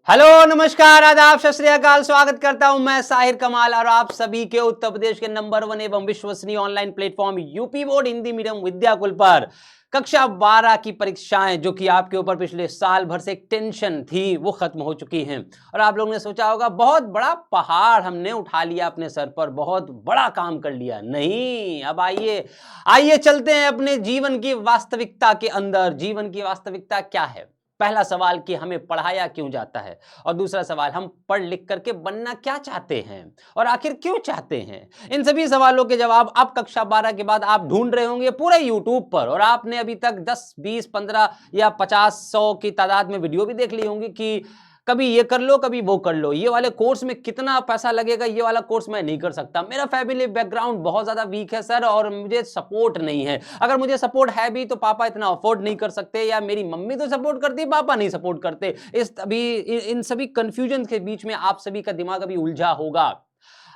Hello नमस्कार आदाब सत श्री अकाल। स्वागत करता हूं मैं साहिर कमाल और आप सभी के उत्तर प्रदेश के नंबर 1 एवं विश्वसनीय online platform UP board Hindi medium Vidyakul पर कक्षा 12 की परीक्षाएं जो कि आपके ऊपर पिछले साल भर से एक टेंशन थी वो खत्म हो चुकी हैं। और आप लोगों ने सोचा होगा बहुत बड़ा पहाड़ हमने उठा लिया अपने सर पर, बहुत बड़ा काम कर लिया। नहीं, अब आइए आइए चलते हैं अपने जीवन की वास्तविकता के अंदर। जीवन की वास्तविकता क्या है? पहला सवाल कि हमें पढ़ाया क्यों जाता है, और दूसरा सवाल हम पढ़ लिख करके बनना क्या चाहते हैं और आखिर क्यों चाहते हैं। इन सभी सवालों के जवाब अब कक्षा 12 के बाद आप ढूंढ रहे होंगे पूरे यूट्यूब पर, और आपने अभी तक 10 20 15 या 50 100 की तादाद में वीडियो भी देख ली होंगी कि कभी ये कर लो कभी वो कर लो, ये वाले कोर्स में कितना पैसा लगेगा, ये वाला कोर्स मैं नहीं कर सकता, मेरा फैमिली बैकग्राउंड बहुत ज्यादा वीक है सर और मुझे सपोर्ट नहीं है। अगर मुझे सपोर्ट है भी तो पापा इतना अफोर्ड नहीं कर सकते, या मेरी मम्मी तो सपोर्ट करती पापा नहीं सपोर्ट करते। इन सभी कंफ्यूजन के बीच में आप सभी का दिमाग अभी उलझा होगा।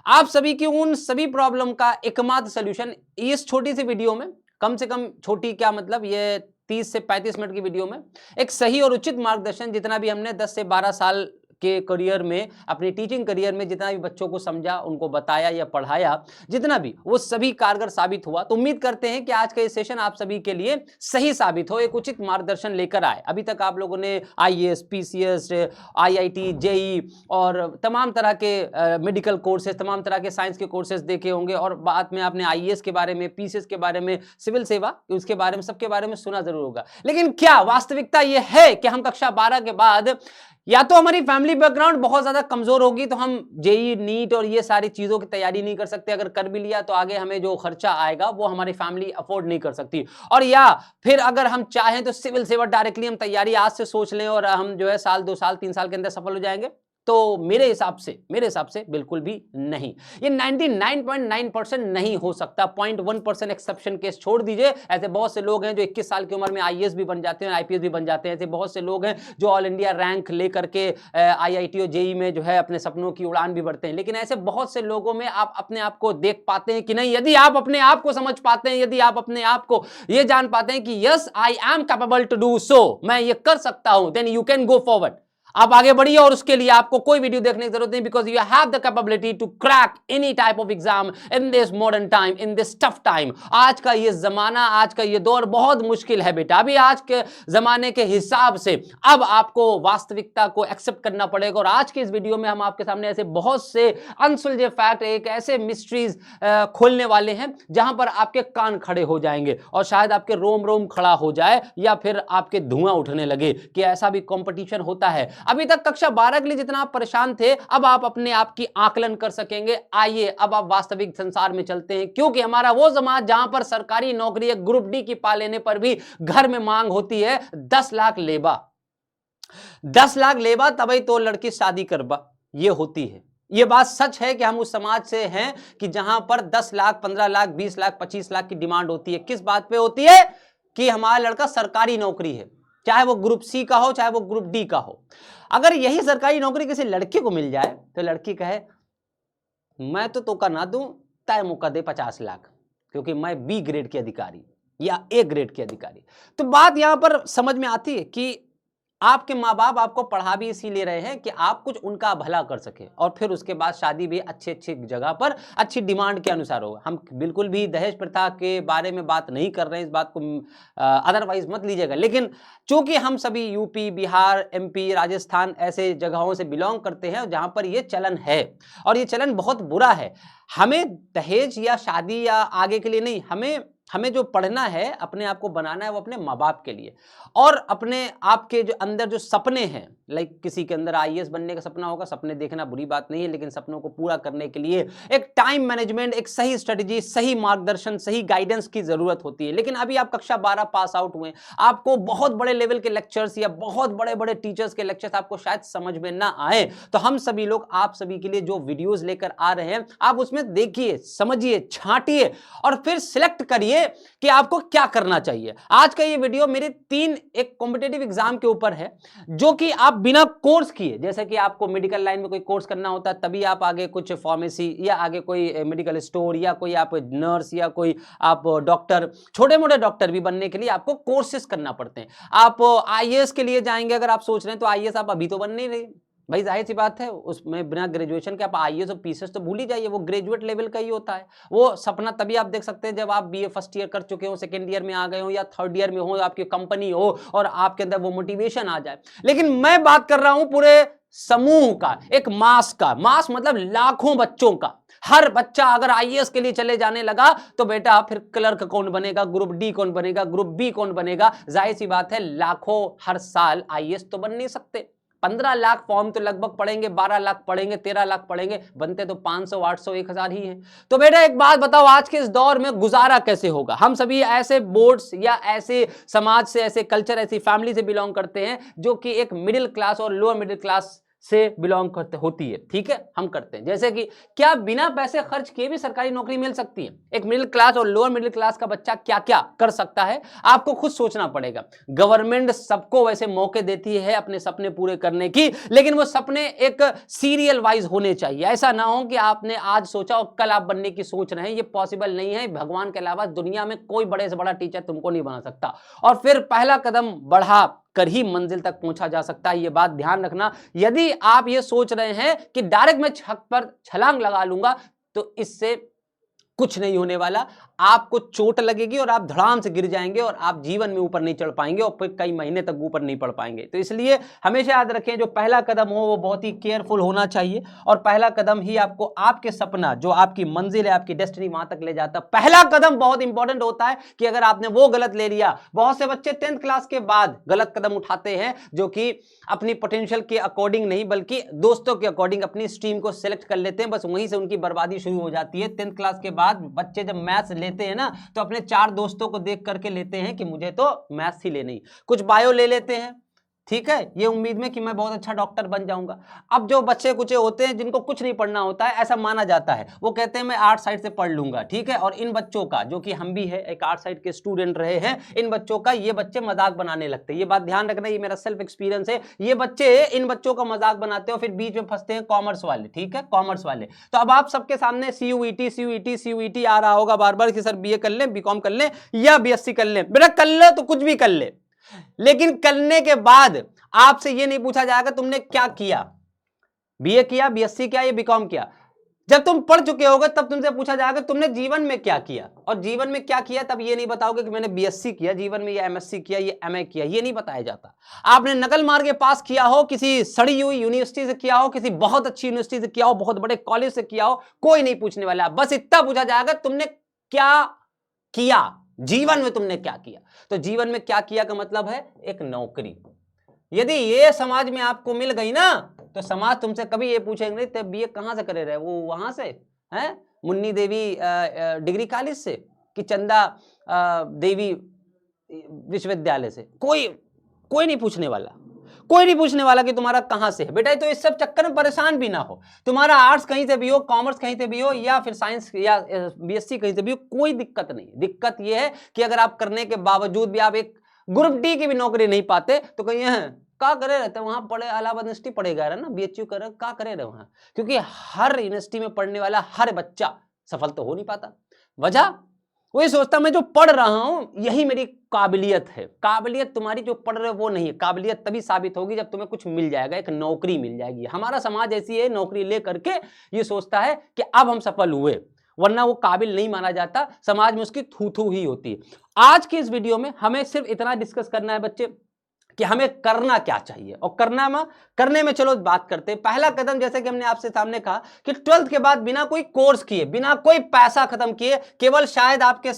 आप सभी की उन सभी प्रॉब्लम का एकमात्र सोल्यूशन इस छोटी सी वीडियो में, कम से कम छोटी क्या मतलब, ये 30 से 35 मिनट की वीडियो में एक सही और उचित मार्गदर्शन, जितना भी हमने 10 से 12 साल के करियर में, अपनी टीचिंग करियर में जितना भी बच्चों को समझा, उनको बताया या पढ़ाया, जितना भी, वो सभी कारगर साबित हुआ। तो उम्मीद करते हैं कि आज का ये सेशन आप सभी के लिए सही साबित हो, एक उचित मार्गदर्शन लेकर आए। अभी तक आप लोगों ने आईएएस, पीसीएस, आईआईटी, जेई और तमाम तरह के मेडिकल कोर्सेज, तमाम तरह के साइंस के कोर्सेज देखे होंगे, और बाद में आपने आईएएस के बारे में, पीसीएस के बारे में, सिविल सेवा उसके बारे में, सबके बारे में सुना जरूर होगा। लेकिन क्या वास्तविकता यह है कि हम कक्षा 12 के बाद या तो हमारी फैमिली बैकग्राउंड बहुत ज्यादा कमजोर होगी तो हम जेई, नीट और ये सारी चीजों की तैयारी नहीं कर सकते, अगर कर भी लिया तो आगे हमें जो खर्चा आएगा वो हमारी फैमिली अफोर्ड नहीं कर सकती, और या फिर अगर हम चाहें तो सिविल सेवा डायरेक्टली हम तैयारी आज से सोच लें और हम जो है साल 2 साल 3 साल के अंदर सफल हो जाएंगे। तो मेरे हिसाब से बिल्कुल भी नहीं। ये 99.9% नहीं हो सकता। 0.1% एक्सेप्शन केस छोड़ दीजिए। ऐसे बहुत से लोग हैं जो 21 साल की उम्र में आईएएस भी बन जाते हैं, आईपीएस भी बन जाते हैं। ऐसे बहुत से लोग हैं जो ऑल इंडिया रैंक लेकर के आईआईटी और जेई में जो है अपने सपनों की उड़ान भी भरते हैं। लेकिन ऐसे बहुत से लोगों में आप अपने आप को देख पाते हैं कि नहीं? यदि आप अपने आप को समझ पाते हैं, यदि आप अपने आप को ये जान पाते हैं कि yes I am capable to do so, मैं ये कर सकता हूं, then you can go forward. आप आगे बढ़िए, और उसके लिए आपको कोई वीडियो देखने की जरूरत नहीं, because you have the capability to crack any type of exam in this modern time, in this tough time. आज का ये जमाना, आज का ये दौर बहुत मुश्किल है बेटा। अभी आज के जमाने के हिसाब से अब आपको वास्तविकता को एक्सेप्ट करना पड़ेगा, और आज के इस वीडियो में हम आपके सामने ऐसे बहुत से अनसुलझे फैक्ट, एक ऐसे मिस्ट्रीज खोलने वाले हैं जहां पर आपके कान खड़े हो जाएंगे और शायद आपके रोम रोम खड़ा हो जाए, या फिर आपके धुआं उठने लगे कि ऐसा भी कंपटीशन होता है। अभी तक कक्षा 12 के लिए जितना आप परेशान थे, अब आप अपने आप की आकलन कर सकेंगे। आइए अब आप वास्तविक संसार में चलते हैं, क्योंकि हमारा वो समाज जहां पर सरकारी नौकरी ग्रुप डी की पा लेने पर भी घर में मांग होती है 10 लाख लेबा, 10 लाख लेबा तभी तो लड़की शादी करबा, ये होती है। ये बात सच है कि हम उस समाज से हैं कि जहां पर 10 लाख, 15 लाख, 20 लाख, 25 लाख की डिमांड होती है। किस बात पे होती है? कि हमारा लड़का सरकारी नौकरी है, चाहे वो ग्रुप सी का हो, चाहे वो ग्रुप डी का हो। अगर यही सरकारी नौकरी किसी लड़के को मिल जाए तो लड़की कहे मैं तो तोका ना दूं, तय मुका दे 50 लाख, क्योंकि मैं बी ग्रेड के अधिकारी या ए ग्रेड के अधिकारी। तो बात यहां पर समझ में आती है कि आपके माँ बाप आपको पढ़ा भी इसीलिए रहे हैं कि आप कुछ उनका भला कर सके, और फिर उसके बाद शादी भी अच्छी अच्छी जगह पर अच्छी डिमांड के अनुसार हो। हम बिल्कुल भी दहेज प्रथा के बारे में बात नहीं कर रहे हैं, इस बात को अदरवाइज मत लीजिएगा। लेकिन चूंकि हम सभी यूपी, बिहार, एमपी, राजस्थान ऐसे जगहों से बिलोंग करते हैं जहां पर यह चलन है, और ये चलन बहुत बुरा है। हमें दहेज या शादी या आगे के लिए नहीं, हमें जो पढ़ना है, अपने आप को बनाना है, वो अपने माँ बाप के लिए, और अपने आपके जो अंदर जो सपने हैं, लाइक किसी के अंदर आईएएस बनने का सपना होगा, सपने देखना बुरी बात नहीं है, लेकिन सपनों को पूरा करने के लिए एक टाइम मैनेजमेंट, एक सही स्ट्रेटेजी, सही मार्गदर्शन, सही गाइडेंस की जरूरत होती है। लेकिन अभी आप कक्षा 12 पास आउट हुए, आपको बहुत बड़े लेवल के लेक्चर्स या बहुत बड़े बड़े टीचर्स के लेक्चर्स आपको शायद समझ में ना आए, तो हम सभी लोग आप सभी के लिए जो वीडियोस लेकर आ रहे हैं, आप उसमें देखिए, समझिए, छांटिए, और फिर सिलेक्ट करिए कि आपको क्या करना चाहिए। आज का ये वीडियो मेरे 3 एक कॉम्पिटिटिव एग्जाम के ऊपर है, जो कि आप बिना कोर्स किए, जैसे कि आपको मेडिकल लाइन में कोई कोर्स करना होता है तभी आप आगे कुछ फार्मेसी या आगे कोई मेडिकल स्टोर या कोई आप नर्स या कोई आप डॉक्टर, छोटे मोटे डॉक्टर भी बनने के लिए आपको कोर्सेज करना पड़ते हैं। आप आईएएस के लिए जाएंगे, अगर आप सोच रहे हैं तो आईएएस आप अभी तो बन नहीं रहे, भाई जाहिर सी बात है, उसमें बिना ग्रेजुएशन के आप आईएएस और पीसीएस तो भूल ही जाइए, वो ग्रेजुएट लेवल का ही होता है। वो सपना तभी आप देख सकते हैं जब आप बीए फर्स्ट ईयर कर चुके हो, सेकंड ईयर में आ गए हो या थर्ड ईयर में हो, आपकी कंपनी हो और आपके अंदर वो मोटिवेशन आ जाए। लेकिन मैं बात कर रहा हूं पूरे समूह का, एक मास का। मास मतलब लाखों बच्चों का। हर बच्चा अगर आईएएस के लिए चले जाने लगा तो बेटा फिर क्लर्क कौन बनेगा, ग्रुप डी कौन बनेगा, ग्रुप बी कौन बनेगा? जाहिर सी बात है, लाखों हर साल आईएएस तो बन नहीं सकते। 15 लाख फॉर्म तो लगभग पड़ेंगे, 12 लाख पड़ेंगे, 13 लाख पड़ेंगे, बनते तो 500, 800, 1000 ही हैं। तो बेटा एक बात बताओ, आज के इस दौर में गुजारा कैसे होगा? हम सभी ऐसे बोर्ड्स या ऐसे समाज से, ऐसे कल्चर, ऐसी फैमिली से बिलोंग करते हैं जो कि एक मिडिल क्लास और लोअर मिडिल क्लास से बिलोंग करते होती है, ठीक है, हम करते हैं। जैसे कि क्या बिना पैसे खर्च किए भी सरकारी नौकरी मिल सकती है? एक मिडिल क्लास और लोअर मिडिल क्लास का बच्चा क्या क्या कर सकता है, आपको खुद सोचना पड़ेगा। गवर्नमेंट सबको वैसे मौके देती है अपने सपने पूरे करने की, लेकिन वो सपने एक सीरियल वाइज होने चाहिए। ऐसा ना हो कि आपने आज सोचा और कल आप बनने की सोच रहे हैं, ये पॉसिबल नहीं है। भगवान के अलावा दुनिया में कोई बड़े से बड़ा टीचर तुमको नहीं बना सकता। और फिर पहला कदम बढ़ा कर ही मंजिल तक पहुंचा जा सकता है, ये बात ध्यान रखना। यदि आप ये सोच रहे हैं कि डायरेक्ट मैं छत पर छलांग लगा लूंगा, तो इससे कुछ नहीं होने वाला। आपको चोट लगेगी और आप धड़ाम से गिर जाएंगे और आप जीवन में ऊपर नहीं चढ़ पाएंगे और फिर कई महीने तक ऊपर नहीं पड़ पाएंगे। तो इसलिए हमेशा याद रखें, जो पहला कदम हो वो बहुत ही केयरफुल होना चाहिए और पहला कदम ही आपको आपके सपना, जो आपकी मंजिल है, आपकी डेस्टिनी, वहां तक ले जाता है। पहला कदम बहुत इंपॉर्टेंट होता है कि अगर आपने वो गलत ले लिया, बहुत से बच्चे 10th क्लास के बाद गलत कदम उठाते हैं, जो कि अपनी पोटेंशियल के अकॉर्डिंग नहीं बल्कि दोस्तों के अकॉर्डिंग अपनी स्ट्रीम को सिलेक्ट कर लेते हैं। बस वहीं से उनकी बर्बादी शुरू हो जाती है। 10th क्लास के बाद बच्चे जब मैथ्स लेते हैं ना, तो अपने 4 दोस्तों को देख करके लेते हैं कि मुझे तो मैथ्स ही लेनी। कुछ बायो ले लेते हैं, ठीक है, ये उम्मीद में कि मैं बहुत अच्छा डॉक्टर बन जाऊंगा। अब जो बच्चे कुछ होते हैं जिनको कुछ नहीं पढ़ना होता है, ऐसा माना जाता है, वो कहते हैं मैं आर्ट साइड से पढ़ लूंगा, ठीक है। और इन बच्चों का, जो कि हम भी है एक आर्ट साइड के स्टूडेंट रहे हैं, इन बच्चों का ये बच्चे मजाक बनाने लगते हैं। ये बात ध्यान रखना, ये मेरा सेल्फ एक्सपीरियंस है। ये बच्चे इन बच्चों का मजाक बनाते हैं और फिर बीच में फंसते हैं कॉमर्स वाले, ठीक है, कॉमर्स वाले। तो अब आप सबके सामने सीयूईटी सीयूईटी सीयूईटी आ रहा होगा बार बार कि सर बीए कर लें, बीकॉम कर लें या बीएससी कर लें। बेटा कर ले तो कुछ भी कर ले, लेकिन करने के बाद आपसे यह नहीं पूछा जाएगा तुमने क्या किया, बीए किया, बीएससी किया या बीकॉम किया। जब तुम पढ़ चुके होगे तब तुमसे पूछा जाएगा तुमने जीवन में क्या किया। और जीवन में क्या किया तब ये नहीं बताओगे कि मैंने बीएससी किया जीवन में, या एमएससी किया, या एमए किया, ये नहीं बताया जाता। आपने नकल मार के पास किया हो, किसी सड़ी हुई यूनिवर्सिटी से किया हो, किसी बहुत अच्छी यूनिवर्सिटी से किया हो, बहुत बड़े कॉलेज से किया हो, कोई नहीं पूछने वाला। बस इतना पूछा जाएगा तुमने क्या किया, जीवन में तुमने क्या किया। तो जीवन में क्या किया का मतलब है एक नौकरी। यदि ये समाज में आपको मिल गई ना, तो समाज तुमसे कभी ये पूछेंगे नहीं तब बीए कहां से करे रहे, वो वहां से हैं मुन्नी देवी डिग्री कॉलेज से कि चंदा देवी विश्वविद्यालय से। कोई नहीं पूछने वाला, कोई नहीं पूछने वाला कि तुम्हारा कहां से है। बेटा तो इस सब चक्कर में परेशान भी ना हो, तुम्हारा आर्ट्स कहीं से भी हो, कॉमर्स कहीं से भी हो, या फिर साइंस या बीएससी कहीं से भी हो, कोई दिक्कत नहीं। दिक्कत यह है कि अगर आप करने के बावजूद भी आप एक ग्रुप डी की भी नौकरी नहीं पाते, तो कहीं क्या करे रहते वहां पढ़े, इलाहाबाद यूनिवर्सिटी पढ़ेगा ना, बीएचयू करे, क्या करे रहे वहां। क्योंकि हर यूनिवर्सिटी में पढ़ने वाला हर बच्चा सफल तो हो नहीं पाता। वजह वही सोचता मैं जो पढ़ रहा हूं यही मेरी काबिलियत है। काबिलियत तुम्हारी जो पढ़ रहे हो वो नहीं है। काबिलियत तभी साबित होगी जब तुम्हें कुछ मिल जाएगा, एक नौकरी मिल जाएगी। हमारा समाज ऐसी है, नौकरी ले करके ये सोचता है कि अब हम सफल हुए, वरना वो काबिल नहीं माना जाता। समाज में उसकी थू थू ही होती है। आज की इस वीडियो में हमें सिर्फ इतना डिस्कस करना है बच्चे कि हमें करना क्या चाहिए। और करने में चलो बात करते हैं। पहला कदम, जैसे कि हमने आपसे सामने कहा कि 12th के बाद बिना कोई कोर्स किए, बिना कोई पैसा खत्म किए, केवल शायद आपके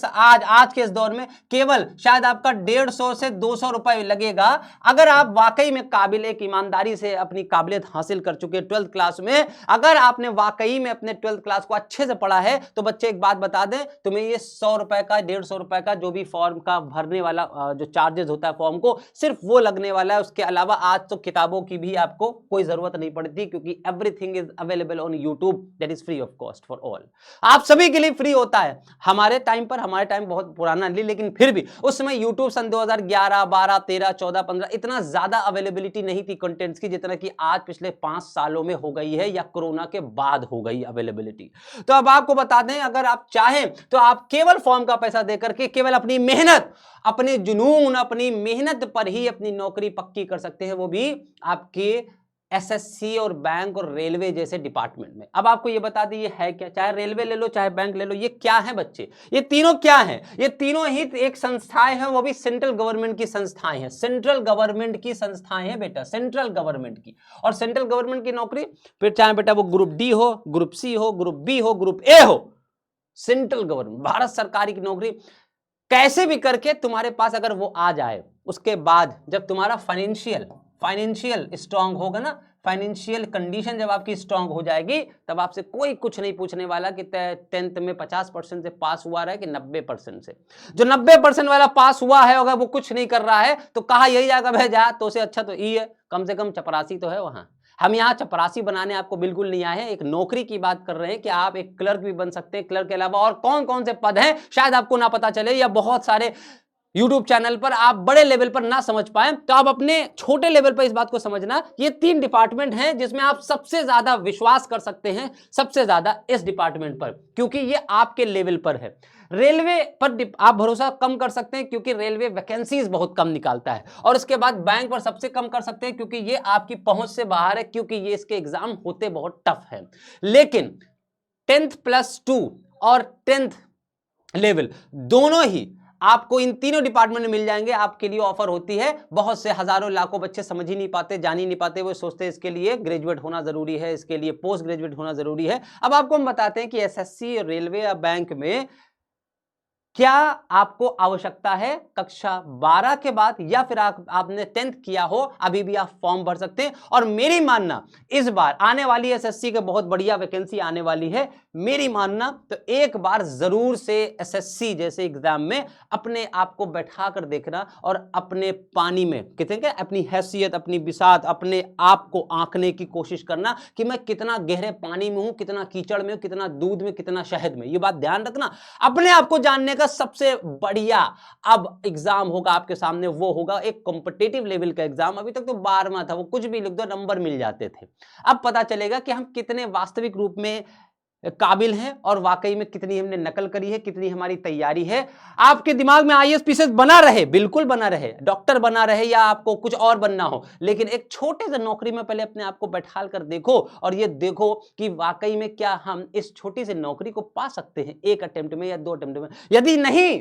आज के इस दौर में केवल शायद आपका 150 से 200 रुपए लगेगा। अगर आप वाकई में काबिल, एक ईमानदारी से अपनी काबिलियत हासिल कर चुके 12th क्लास में, अगर आपने वाकई में अपने 12th क्लास को अच्छे से पढ़ा है, तो बच्चे एक बात बता दें, तुम्हें ये 100 रुपए का, 150 रुपए का जो भी फॉर्म का भरने वाला जो चार्जेस होता है फॉर्म को, सिर्फ वो लगने वाला है। उसके अलावा आज तो किताबों की भी आपको कोई जरूरत नहीं पड़ती, क्योंकि everything is available on YouTube, that is free of cost for all. आप सभी के लिए फ्री होता है। हमारे टाइम बहुत पुराना नहीं, लेकिन फिर भी उस समय यूट्यूब सन 2011, 12, 13, 14, 15 इतना ज्यादा अवेलेबिलिटी नहीं थी कंटेंट्स की, जितना कि आज पिछले 5 सालों में हो गई है, या कोरोना के बाद हो गई अवेलेबिलिटी। तो अब आपको बता दें, अगर आप चाहें तो आप केवल फॉर्म का पैसा देकर के, केवल अपनी मेहनत, अपने जुनून, अपनी मेहनत पर ही अपनी नौकरी पक्की कर सकते हैं, वो भी आपके एसएससी और बैंक और रेलवे जैसे डिपार्टमेंट में। अब आपको ये बता दिए है क्या, चाहे रेलवे ले लो चाहे बैंक ले लो, ये क्या है बच्चे, ये तीनों क्या है, ये तीनों ही एक संस्थाएं हैं, वो भी सेंट्रल गवर्नमेंट की संस्थाएं हैं, सेंट्रल गवर्नमेंट की संस्थाएं हैं बेटा, सेंट्रल गवर्नमेंट की। और सेंट्रल गवर्नमेंट की नौकरी फिर चाहे बेटा वो ग्रुप डी हो, ग्रुप सी हो, ग्रुप बी हो, ग्रुप ए हो, सेंट्रल गवर्नमेंट भारत सरकार की नौकरी कैसे भी करके तुम्हारे पास अगर वो आ जाए, उसके बाद जब तुम्हारा फाइनेंशियल स्ट्रांग होगा ना, फाइनेंशियल कंडीशन जब आपकी स्ट्रांग हो जाएगी, तब आपसे कोई कुछ नहीं पूछने वाला कि 10th में 50% से पास हुआ रहा है कि 90% से। जो 90% वाला पास हुआ है अगर वो कुछ नहीं कर रहा है तो कहा यही जाएगा भाई जा, तो उसे अच्छा तो ई है, कम से कम चपरासी तो है वहां। हम यहाँ चपरासी बनाने आपको बिल्कुल नहीं आए हैं, एक नौकरी की बात कर रहे हैं कि आप एक क्लर्क भी बन सकते हैं। क्लर्क के अलावा और कौन कौन से पद हैं शायद आपको ना पता चले, या बहुत सारे YouTube चैनल पर आप बड़े लेवल पर ना समझ पाए, तो आप अपने छोटे लेवल पर इस बात को समझना, ये 3 डिपार्टमेंट हैं जिसमें आप सबसे ज्यादा विश्वास कर सकते हैं, सबसे ज्यादा इस डिपार्टमेंट पर, क्योंकि ये आपके लेवल पर है। रेलवे पर आप भरोसा कम कर सकते हैं क्योंकि रेलवे वैकेंसीज बहुत कम निकालता है, और उसके बाद बैंक पर सबसे कम कर सकते हैं क्योंकि ये आपकी पहुंच से बाहर है, क्योंकि ये इसके एग्जाम होते बहुत टफ है। लेकिन 10+2 और 10th लेवल दोनों ही आपको इन तीनों डिपार्टमेंट में मिल जाएंगे, आपके लिए ऑफर होती है। बहुत से हजारों लाखों बच्चे समझ ही नहीं पाते, जान ही नहीं पाते, वो सोचते हैं इसके लिए ग्रेजुएट होना जरूरी है, इसके लिए पोस्ट ग्रेजुएट होना जरूरी है। अब आपको हम बताते हैं कि एसएससी, रेलवे या बैंक में क्या आपको आवश्यकता है कक्षा 12 के बाद, या फिर आपने 10th किया हो अभी भी आप फॉर्म भर सकते हैं। और मेरी मानना इस बार आने वाली एसएससी के बहुत बढ़िया वैकेंसी आने वाली है, मेरी मानना तो एक बार जरूर से एसएससी जैसे एग्जाम में अपने आप को बैठा कर देखना और अपने पानी में कहते हैं अपनी हैसियत, अपनी बिसात, अपने आप को आंकने की कोशिश करना कि मैं कितना गहरे पानी में हूं, कितना कीचड़ में हूं, कितना दूध में, कितना शहद में। ये बात ध्यान रखना, अपने आप को जानने का सबसे बढ़िया अब एग्जाम होगा आपके सामने, वो होगा एक कॉम्पिटिटिव लेवल का एग्जाम। अभी तक तो 12वां था, वो कुछ भी लिख दो नंबर मिल जाते थे। अब पता चलेगा कि हम कितने वास्तविक रूप में काबिल हैं और वाकई में कितनी हमने नकल करी है, कितनी हमारी तैयारी है। आपके दिमाग में आईएएस पीसीएस बना रहे, बिल्कुल बना रहे, डॉक्टर बना रहे या आपको कुछ और बनना हो, लेकिन एक छोटे से नौकरी में पहले अपने आप को बैठाल कर देखो और ये देखो कि वाकई में क्या हम इस छोटी सी नौकरी को पा सकते हैं एक अटेम्प्ट में या 2 अटेम्प्ट में। यदि नहीं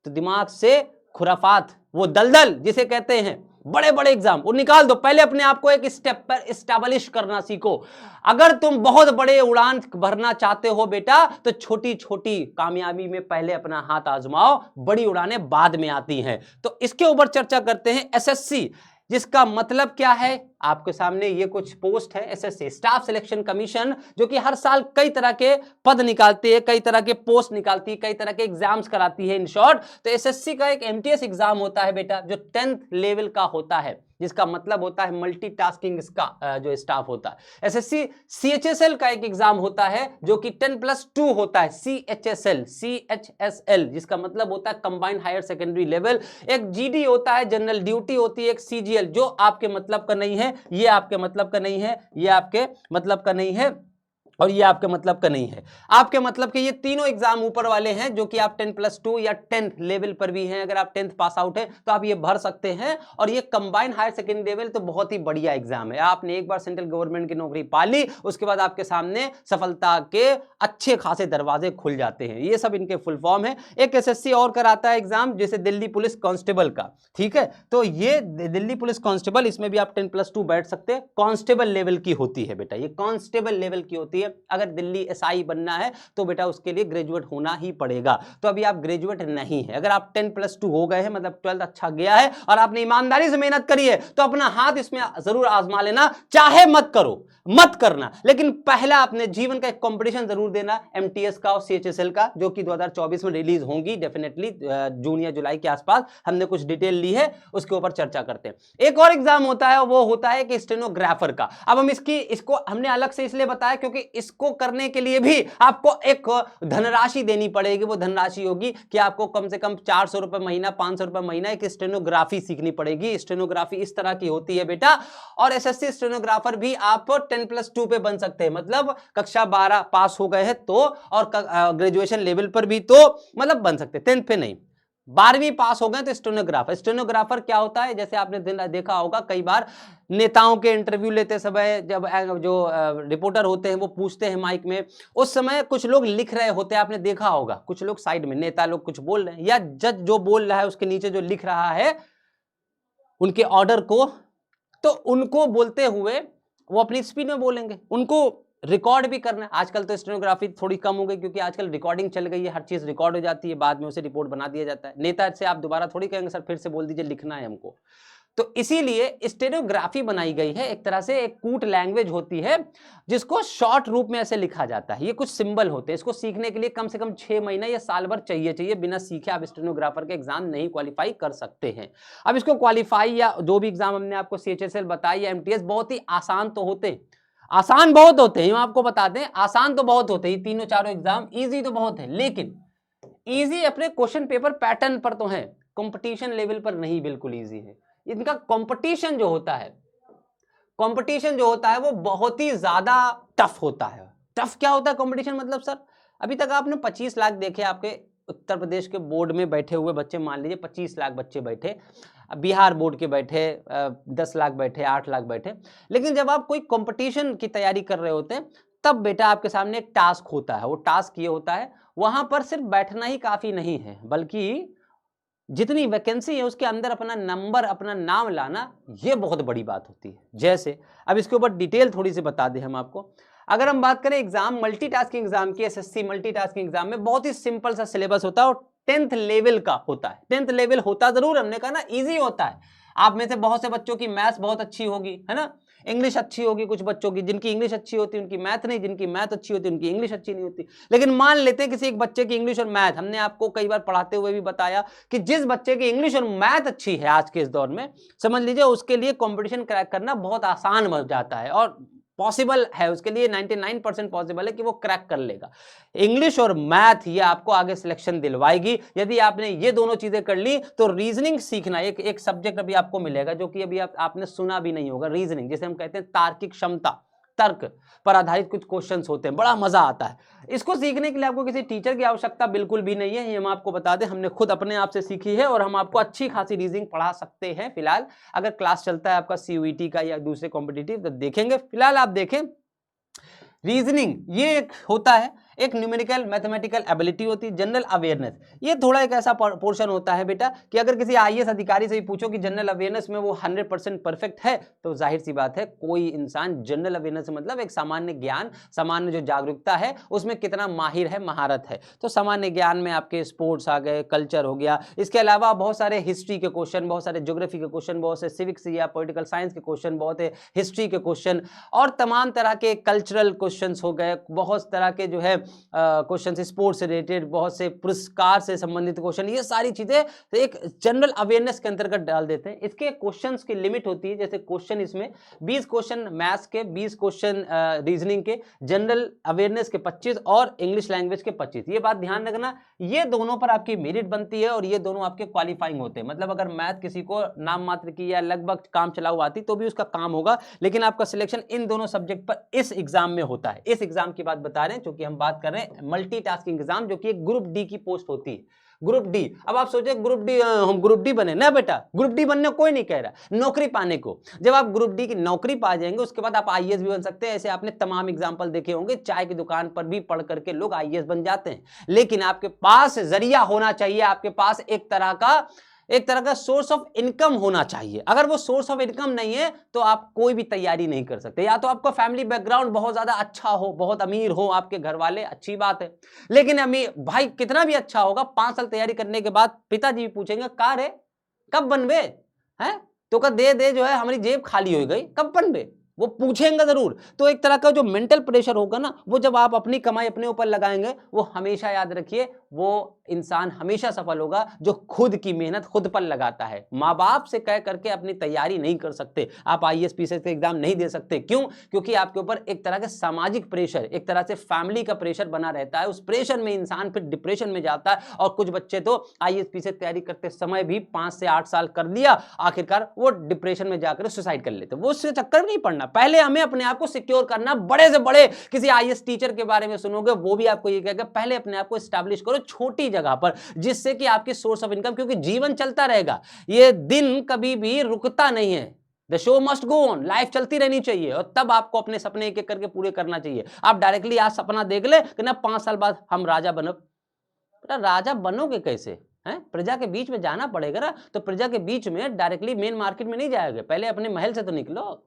तो दिमाग से खुराफात, वो दलदल जिसे कहते हैं बड़े बड़े एग्जाम, वो निकाल दो। पहले अपने आप को एक स्टेप पर एस्टैब्लिश करना सीखो। अगर तुम बहुत बड़े उड़ान भरना चाहते हो बेटा, तो छोटी छोटी कामयाबी में पहले अपना हाथ आजमाओ, बड़ी उड़ानें बाद में आती हैं। तो इसके ऊपर चर्चा करते हैं। एसएससी जिसका मतलब क्या है, आपके सामने ये कुछ पोस्ट है, एसएससी स्टाफ सिलेक्शन कमीशन, जो कि हर साल कई तरह के पद निकालती है, कई तरह के पोस्ट निकालती है, कई तरह के एग्जाम्स कराती है। इन शॉर्ट तो एसएससी का एक एमटीएस एग्जाम होता है बेटा, जो 10th लेवल का होता है, जिसका मतलब होता है मल्टीटास्किंग इसका जो स्टाफ होता है। एसएससी सीएचएसएल का एक एग्जाम होता है जो कि 10+2 होता है, सीएचएसएल, जिसका मतलब होता है कंबाइंड हायर सेकेंडरी लेवल। एक जीडी होता है, जनरल ड्यूटी होती है, एक सीजीएल, जो आपके मतलब का नहीं है, ये आपके मतलब का नहीं है, ये आपके मतलब का नहीं है, और ये आपके मतलब का नहीं है। आपके मतलब के ये तीनों एग्जाम ऊपर वाले हैं जो कि आप 10+2 या 10th लेवल पर भी हैं। अगर आप 10th पास आउट है तो आप ये भर सकते हैं। और ये कंबाइंड हायर सेकेंडरी लेवल तो बहुत ही बढ़िया एग्जाम है। आपने एक बार सेंट्रल गवर्नमेंट की नौकरी पा ली, उसके बाद आपके सामने सफलता के अच्छे खासे दरवाजे खुल जाते हैं। ये सब इनके फुल फॉर्म है। एक एसएससी और कराता है एग्जाम, जैसे दिल्ली पुलिस कांस्टेबल का, ठीक है। तो ये दिल्ली पुलिस कांस्टेबल, इसमें भी आप 10+2 बैठ सकते हैं। कांस्टेबल लेवल की होती है बेटा, ये कांस्टेबल लेवल की होती है। अगर दिल्ली एसआई बनना है तो बेटा उसके लिए ग्रेजुएट होना ही पड़ेगा। तो अभी आप ग्रेजुएट नहीं है। अगर आप 10+2 हो गए हैं, मतलब 12th अच्छा गया है और आपने ईमानदारी से मेहनत करी है, तो अपना हाथ इसमें जरूर आजमा लेना। चाहे मत करो, मत करना, लेकिन पहला अपने जीवन का एक कंपटीशन जरूर देना, एमटीएस का और सीएचएसएल का, जो कि 2024 में रिलीज होंगी डेफिनेटली, जून या जुलाई के आसपास। हमने कुछ डिटेल ली है, उसके ऊपर चर्चा करते हैं। एक और एग्जाम होता है, वो होता है कि स्टेनोग्राफर का। अब हम इसको हमने अलग से इसलिए बताया क्योंकि इसको करने के लिए भी आपको एक धनराशि देनी पड़ेगी। वो धनराशि होगी कि आपको कम से कम 400 रुपए महीना, 500 रुपए महीना एक स्टेनोग्राफी सीखनी पड़ेगी। स्टेनोग्राफी इस तरह की होती है बेटा। और एसएससी स्टेनोग्राफर भी आप 10+2 पे बन सकते हैं, मतलब कक्षा 12 पास हो गए हैं तो, और ग्रेजुएशन लेवल पर भी तो मतलब बन सकते हैं, 10th पे नहीं। 12वीं पास हो गए तो स्टेनोग्राफर। स्टेनोग्राफर क्या होता है, जैसे आपने देखा होगा कई बार नेताओं के इंटरव्यू लेते समय जब जो रिपोर्टर होते हैं वो पूछते हैं माइक में, उस समय कुछ लोग लिख रहे होते हैं, आपने देखा होगा कुछ लोग साइड में, नेता लोग कुछ बोल रहे हैं या जज जो बोल रहा है उसके नीचे जो लिख रहा है उनके ऑर्डर को, तो उनको बोलते हुए वो अपनी स्पीड में बोलेंगे, उनको रिकॉर्ड भी करना है। आजकल तो स्टेनोग्राफी थोड़ी कम हो गई क्योंकि आजकल रिकॉर्डिंग चल गई है, हर चीज रिकॉर्ड हो जाती है, बाद में उसे रिपोर्ट बना दिया जाता है। नेता से आप दोबारा थोड़ी कहेंगे सर फिर से बोल दीजिए, लिखना है हमको। तो इसीलिए स्टेनोग्राफी बनाई गई है, एक तरह से एक कूट लैंग्वेज होती है जिसको शॉर्ट रूप में ऐसे लिखा जाता है। ये कुछ सिंबल होते हैं, इसको सीखने के लिए कम से कम 6 महीना या साल भर चाहिए। बिना सीखे आप स्टेनोग्राफर के एग्जाम नहीं क्वालिफाई कर सकते हैं। अब इसको क्वालिफाई या जो भी एग्जाम हमने आपको CHSL बताई या MTS, बहुत ही आसान तो होते हैं, आसान बहुत होते हैं, हम आपको बता दें आसान तो बहुत होते हैं, तीनों चारों एग्जाम ईजी तो बहुत है, लेकिन ईजी अपने क्वेश्चन पेपर पैटर्न पर तो है, कंपटीशन लेवल पर नहीं बिल्कुल ईजी है। इनका कंपटीशन जो होता है वो बहुत ही ज्यादा टफ होता है। टफ क्या होता है कंपटीशन, मतलब सर अभी तक आपने 25 लाख देखे आपके उत्तर प्रदेश के बोर्ड में बैठे हुए बच्चे, मान लीजिए 25 लाख बच्चे बैठे, बिहार बोर्ड के बैठे 10 लाख बैठे, 8 लाख बैठे, लेकिन जब आप कोई कंपटीशन की तैयारी कर रहे होते हैं तब बेटा आपके सामने एक टास्क होता है। वो टास्क ये होता है, वहां पर सिर्फ बैठना ही काफी नहीं है, बल्कि जितनी वैकेंसी है उसके अंदर अपना नंबर, अपना नाम लाना, यह बहुत बड़ी बात होती है। जैसे अब इसके ऊपर डिटेल थोड़ी सी बता दें हम आपको। अगर हम बात करें एग्जाम, मल्टीटास्किंग एग्जाम की, SSC मल्टीटास्किंग एग्जाम में बहुत ही सिंपल सा सिलेबस होता है और 10th लेवल का होता है। 10th लेवल होता जरूर, हमने कहा ना इजी होता है। आप में से बहुत से बच्चों की मैथ्स बहुत अच्छी होगी, है ना, इंग्लिश अच्छी होगी, कुछ बच्चों की जिनकी इंग्लिश अच्छी होती है उनकी मैथ नहीं, जिनकी मैथ अच्छी होती है उनकी इंग्लिश अच्छी नहीं होती। लेकिन मान लेते हैं किसी एक बच्चे की इंग्लिश और मैथ, हमने आपको कई बार पढ़ाते हुए भी बताया कि जिस बच्चे की इंग्लिश और मैथ अच्छी है आज के इस दौर में, समझ लीजिए उसके लिए कंपटीशन क्रैक करना बहुत आसान हो जाता है और पॉसिबल है, उसके लिए 99% पॉसिबल है कि वो क्रैक कर लेगा। इंग्लिश और मैथ ये आपको आगे सिलेक्शन दिलवाएगी। यदि आपने ये दोनों चीजें कर ली तो रीजनिंग सीखना, एक सब्जेक्ट अभी आपको मिलेगा जो कि अभी आपने सुना भी नहीं होगा, रीजनिंग, जिसे हम कहते हैं तार्किक क्षमता, तर्क पर आधारित कुछ क्वेश्चंस होते हैं, बड़ा मजा आता है। इसको सीखने के लिए आपको किसी टीचर की आवश्यकता बिल्कुल भी नहीं है, ये हम आपको बता दें, हमने खुद अपने आप से सीखी है और हम आपको अच्छी खासी रीजनिंग पढ़ा सकते हैं। फिलहाल अगर क्लास चलता है आपका CUET का या दूसरे कॉम्पिटिटिव तो देखेंगे। फिलहाल आप देखें रीजनिंग ये एक होता है, एक न्यूमेरिकल मैथमेटिकल एबिलिटी होती है, जनरल अवेयरनेस ये थोड़ा एक ऐसा पोर्शन होता है बेटा कि अगर किसी IAS अधिकारी से भी पूछो कि जनरल अवेयरनेस में वो 100% परफेक्ट है, तो जाहिर सी बात है कोई इंसान जनरल अवेयरनेस मतलब एक सामान्य ज्ञान, सामान्य जो जागरूकता है उसमें कितना माहिर है, महारत है। तो सामान्य ज्ञान में आपके स्पोर्ट्स आ गए, कल्चर हो गया, इसके अलावा बहुत सारे हिस्ट्री के क्वेश्चन, बहुत सारे ज्योग्राफी के क्वेश्चन, बहुत से सिविक्स या पॉलिटिकल साइंस के क्वेश्चन, बहुत है हिस्ट्री के क्वेश्चन और तमाम तरह के कल्चरल क्वेश्चन हो गए, बहुत तरह के जो है क्वेश्चन स्पोर्ट्स से रिलेटेड, बहुत से पुरस्कार से संबंधित क्वेश्चन, ये सारी चीजें तो एक जनरल अवेयरनेस के अंतर्गत डाल देते हैं। इसके क्वेश्चंस की लिमिट होती है, जैसे क्वेश्चन इसमें 20 क्वेश्चन मैथ्स के, 20 क्वेश्चन रीजनिंग के, जनरल अवेयरनेस के 25 और इंग्लिश लैंग्वेज के 25। ये बात ध्यान रखना, ये दोनों पर आपकी मेरिट बनती है और ये दोनों आपके क्वालिफाइंग होते हैं। मतलब अगर मैथ किसी को नाम मात्र की या लगभग काम चलाऊ आती तो भी उसका काम होगा, लेकिन आपका सिलेक्शन इन दोनों सब्जेक्ट पर इस एग्जाम में होता है। इस एग्जाम की बात बता रहे हैं क्योंकि हम बात कर रहे हैं मल्टीटास्किंग एग्जाम, जो कि एक ग्रुप डी की पोस्ट होती है, ग्रुप डी। अब आप सोचे ग्रुप डी, हम ग्रुप डी बने ना बेटा, ग्रुप डी बनने कोई नहीं कह रहा, नौकरी पाने को। जब आप ग्रुप डी की नौकरी पा जाएंगे उसके बाद आप IAS भी बन सकते हैं। ऐसे आपने तमाम एग्जांपल देखे होंगे, चाय की दुकान पर भी पढ़ करके लोग IAS बन जाते हैं। लेकिन आपके पास जरिया होना चाहिए, आपके पास एक तरह का सोर्स ऑफ इनकम होना चाहिए। अगर वो सोर्स ऑफ इनकम नहीं है तो आप कोई भी तैयारी नहीं कर सकते। या तो आपका फैमिली बैकग्राउंड बहुत ज्यादा अच्छा हो, बहुत अमीर हो आपके घर वाले, अच्छी बात है, लेकिन अमीर भाई कितना भी अच्छा होगा, 5 साल तैयारी करने के बाद पिताजी भी पूछेंगे का रे कब बनबे हैं, तो का दे जो है हमारी जेब खाली हो गई, कब बनबे, वो पूछेंगे जरूर। तो एक तरह का जो मेंटल प्रेशर होगा ना, वो जब आप अपनी कमाई अपने ऊपर लगाएंगे, वो हमेशा याद रखिए वो इंसान हमेशा सफल होगा जो खुद की मेहनत खुद पर लगाता है। माँ बाप से कह करके अपनी तैयारी नहीं कर सकते आप, IAS PCS के एग्जाम नहीं दे सकते। क्यों? क्योंकि आपके ऊपर एक तरह का सामाजिक प्रेशर, एक तरह से फैमिली का प्रेशर बना रहता है। उस प्रेशर में इंसान फिर डिप्रेशन में जाता है और कुछ बच्चे तो IAS PCS तैयारी करते समय भी 5 से 8 साल कर लिया, आखिरकार वो डिप्रेशन में जाकर सुसाइड कर लेते। वो उसके चक्कर में नहीं पड़ना, पहले हमें अपने आप को सिक्योर करना। बड़े से बड़े किसी IAS टीचर के बारे में सुनोगे वो भी आपको ये कहेगा पहले अपने आप को एस्टैब्लिश करो छोटी जगह जगह पर, जिससे कि आपकी सोर्स ऑफ इनकम, क्योंकि जीवन चलता रहेगा, ये दिन कभी भी रुकता नहीं है। The show must go on, life चलती रहनी चाहिए, और तब आपको अपने सपने एक एक करके पूरे करना चाहिए। आप डायरेक्टली आज सपना देख ले कि ना 5 साल बाद हम राजा बनो, बेटा राजा बनोगे कैसे हैं? प्रजा के बीच में जाना पड़ेगा ना। तो प्रजा के बीच में डायरेक्टली मेन मार्केट में नहीं जाओगे, पहले अपने महल से तो निकलो,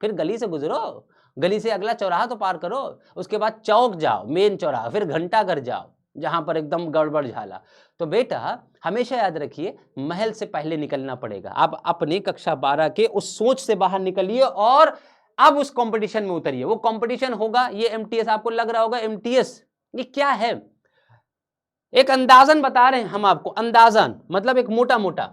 फिर गली से गुजरो, गली से अगला चौराहा तो पार करो, उसके बाद चौक जाओ, मेन चौराहा, फिर घंटाघर जाओ जहां पर एकदम गड़बड़ झाला। तो बेटा हमेशा याद रखिए, महल से पहले निकलना पड़ेगा। आप अपनी कक्षा 12 के उस सोच से बाहर निकलिए और अब उस कंपटीशन में उतरिए। वो कंपटीशन होगा, ये एमटीएस, आपको लग रहा होगा एमटीएस ये क्या है, एक अंदाजन बता रहे हैं हम आपको, अंदाजन मतलब एक मोटा मोटा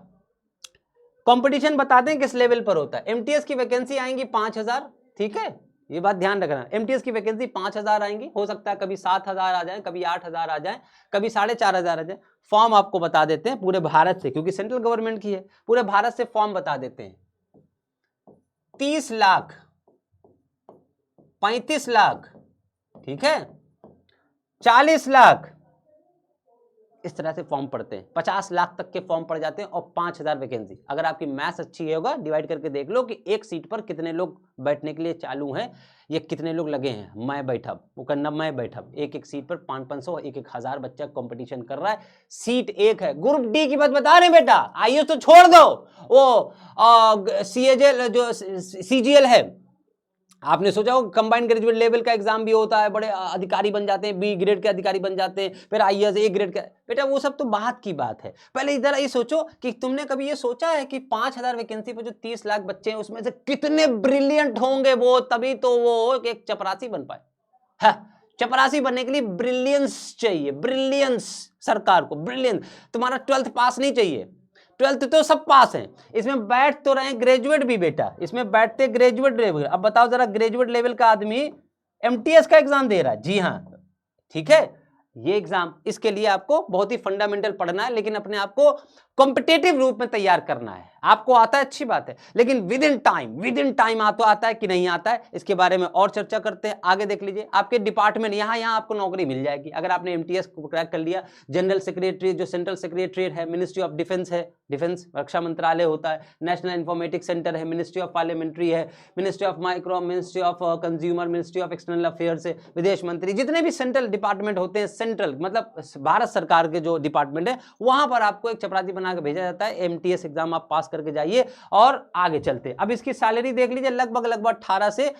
कंपटीशन बताते हैं किस लेवल पर होता है। एमटीएस की वैकेंसी आएंगी 5000, ठीक है, ये बात ध्यान रखना। एमटीएस की वैकेंसी 5000 आएंगी, हो सकता है कभी 7000 आ जाए, कभी 8000 आ जाए, कभी 4500 आ जाए। फॉर्म आपको बता देते हैं पूरे भारत से, क्योंकि सेंट्रल गवर्नमेंट की है, पूरे भारत से फॉर्म बता देते हैं। 30 लाख, 35 लाख, ठीक है, 40 लाख, इस तरह से फॉर्म पड़ते हैं। 50 लाख तक के फॉर्म पड़ जाते हैं और 5000 वैकेंसी। अगर आपकी मैथ्स अच्छी होगा, डिवाइड करके देख लो कि एक सीट पर कितने लोग बैठने के लिए चालू हैं, ये कितने लोग लगे हैं। मैं बैठब, वो करना मैं बैठब, एक एक सीट पर 500-500, एक एक हजार बच्चा कंपटीशन कर रहा है, सीट एक है। ग्रुप डी की बात बता रहे बेटा, आईएएस तो छोड़ दो, वो सीएजएल जो सीजीएल है, आपने सोचा हो कंबाइंड ग्रेजुएट लेवल का एग्जाम भी होता है, बड़े अधिकारी बन जाते हैं, बी ग्रेड के अधिकारी बन जाते हैं, फिर आईएएस ए ग्रेड का। बेटा वो सब तो बात की बात है, पहले इधर ये सोचो कि तुमने कभी ये सोचा है कि 5000 वैकेंसी पर जो 30 लाख बच्चे हैं उसमें से कितने ब्रिलियंट होंगे वो, तभी तो वो एक चपरासी बन पाए। हाँ, चपरासी बनने के लिए ब्रिलियंस चाहिए, ब्रिलियंस सरकार को, ब्रिलियंस। तुम्हारा 12th पास नहीं चाहिए, 12th तो सब पास हैं, इसमें बैठ तो रहे ग्रेजुएट भी बेटा, इसमें बैठते ग्रेजुएट लेवल। अब बताओ जरा, ग्रेजुएट लेवल का आदमी एमटीएस का एग्जाम दे रहा है, जी हाँ, ठीक है, ये एग्जाम, इसके लिए आपको बहुत ही फंडामेंटल पढ़ना है, लेकिन अपने आप को कॉम्पिटिटिव रूप में तैयार करना है। आपको आता है अच्छी बात है, लेकिन विद इन टाइम आपको आता है कि नहीं आता है, इसके बारे में और चर्चा करते हैं। आगे देख लीजिए, आपके डिपार्टमेंट यहां आपको नौकरी मिल जाएगी अगर आपने एमटीएस को क्रैक कर लिया। जनरल सेक्रेटरी, जो सेंट्रल सेक्रेटरीट है, मिनिस्ट्री ऑफ डिफेंस है, डिफेंस रक्षा मंत्रालय होता है, नेशनल इंफॉर्मेटिक्स सेंटर है, मिनिस्ट्री ऑफ पार्लियामेंट्री है, ministry of micro, ministry of consumer, ministry of external affairs है, विदेश मंत्री, जितने भी सेंट्रल डिपार्टमेंट होते हैं, सेंट्रल मतलब भारत सरकार के जो डिपार्टमेंट है, वहां पर आपको एक चपरासी बना के भेजा जाता है। एमटीएस एग्जाम आप पास करके जाइए और आगे चलते। अब इसकी सैलरी देख लीजिए, लगभग 18 से